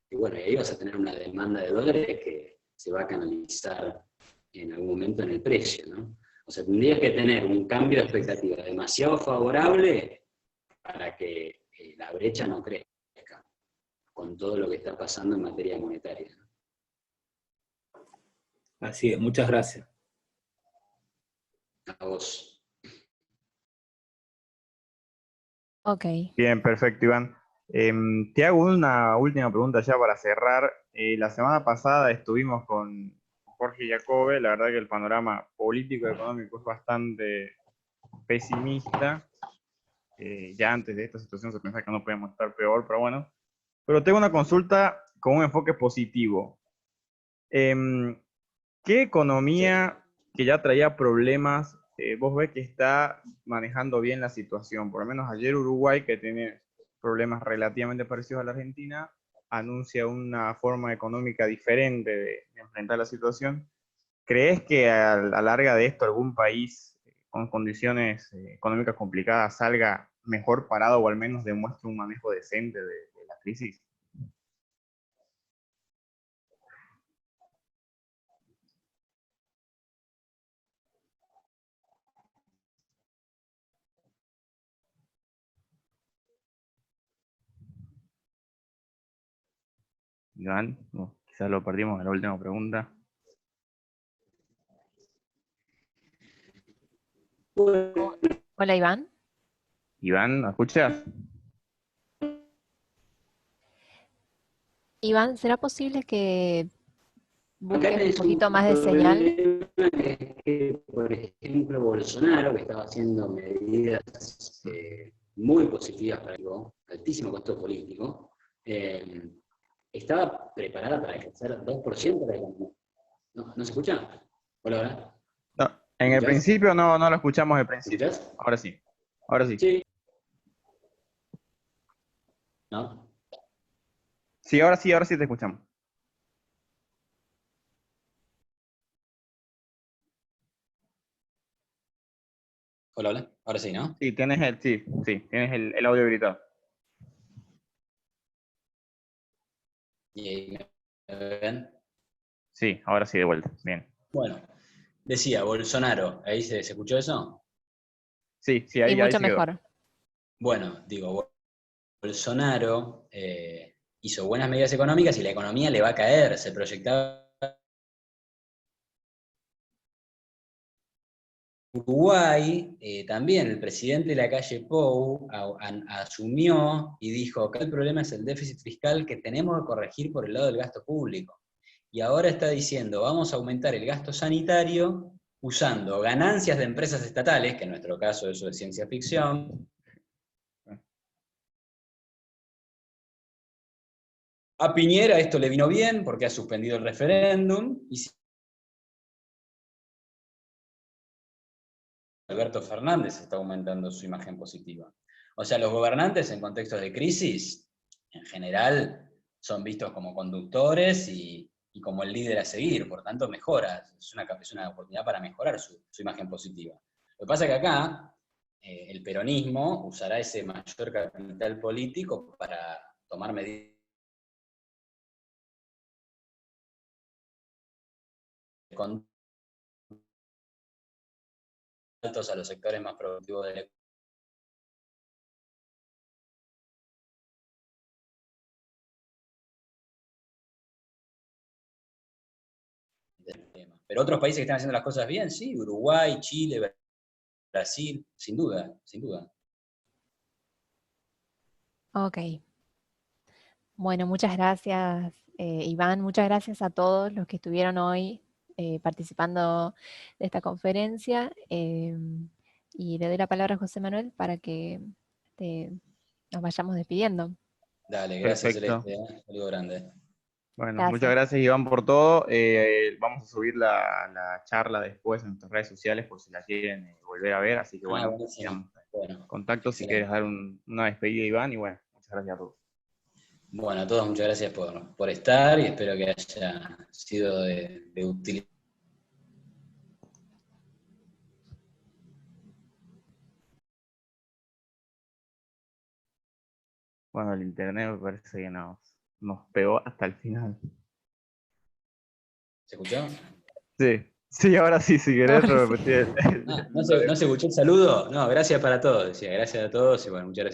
y bueno, ahí vas a tener una demanda de dólares que se va a canalizar en algún momento en el precio, ¿no? O sea, tendrías que tener un cambio de expectativa demasiado favorable para que la brecha no crezca, con todo lo que está pasando en materia monetaria, ¿no? Así es, muchas gracias. A vos. Ok. Bien, perfecto, Iván. Te hago una última pregunta ya para cerrar. La semana pasada estuvimos con Jorge Jacobe. La verdad que el panorama político y económico es bastante pesimista. Ya antes de esta situación se pensaba que no podíamos estar peor, pero bueno. Pero tengo una consulta con un enfoque positivo. ¿Qué economía que ya traía problemas vos ves que está manejando bien la situación? Por lo menos ayer Uruguay, que tiene problemas relativamente parecidos a la Argentina, anuncia una forma económica diferente de enfrentar la situación. ¿Crees que a la larga de esto algún país con condiciones económicas complicadas salga mejor parado o al menos demuestre un manejo decente de la crisis? Iván, quizás lo perdimos en la última pregunta. Hola, Iván. Iván, ¿me escuchas? Iván, ¿será posible que Acá busques un tenés poquito un más de señal? problema que es que, por ejemplo, Bolsonaro, que estaba haciendo medidas muy positivas para el altísimo costo político, estaba preparada para crecer 2% de la economía. ¿No se escucha? Hola, hola. No, en el ¿Escuchás? principio no lo escuchamos al principio. ¿Escuchás? Ahora sí. Ahora sí. Sí. ¿No? Sí, ahora sí te escuchamos. Hola, hola. Ahora sí, ¿no? Sí, tienes el audio habilitado. ¿Y ahí me ven? Sí, ahora sí de vuelta. Bien. Bueno, decía, Bolsonaro, ¿ahí se escuchó eso? Sí, Sí, ahí mucho se quedó. mejor. Bueno, digo, Bolsonaro hizo buenas medidas económicas y la economía le va a caer. Se proyectaba Uruguay, también el presidente Lacalle Pou asumió y dijo que el problema es el déficit fiscal que tenemos que corregir por el lado del gasto público. Y ahora está diciendo, vamos a aumentar el gasto sanitario usando ganancias de empresas estatales, que en nuestro caso eso es ciencia ficción. A Piñera esto le vino bien porque ha suspendido el referéndum, y Alberto Fernández está aumentando su imagen positiva. O sea, los gobernantes en contextos de crisis, en general, son vistos como conductores y como el líder a seguir, por tanto mejora, es una oportunidad para mejorar su imagen positiva. Lo que pasa es que acá el peronismo usará ese mayor capital político para tomar medidas altos a los sectores más productivos del tema. Pero otros países que están haciendo las cosas bien, sí, Uruguay, Chile, Brasil, sin duda, sin duda. Ok. Bueno, muchas gracias, Iván. Muchas gracias a todos los que estuvieron hoy participando de esta conferencia. Y le doy la palabra a José Manuel para que nos vayamos despidiendo. Dale, gracias Perfecto. Celeste, saludo grande. Bueno, Gracias. muchas gracias Iván por todo. Vamos a subir la charla después en nuestras redes sociales por si la quieren volver a ver, así que bueno, Buenísimo. quedamos Bueno, contacto si excelente. quieres dar una despedida Iván y bueno, muchas gracias a todos. Bueno, a todos muchas gracias por estar y espero que haya sido de utilidad. Bueno, el internet me parece que nos pegó hasta el final. ¿Se escuchó? Sí, ahora sí, si querés Ahora sí. repetir ¿No se escuchó el saludo? No, gracias para todos, decía, gracias a todos y bueno, muchas gracias.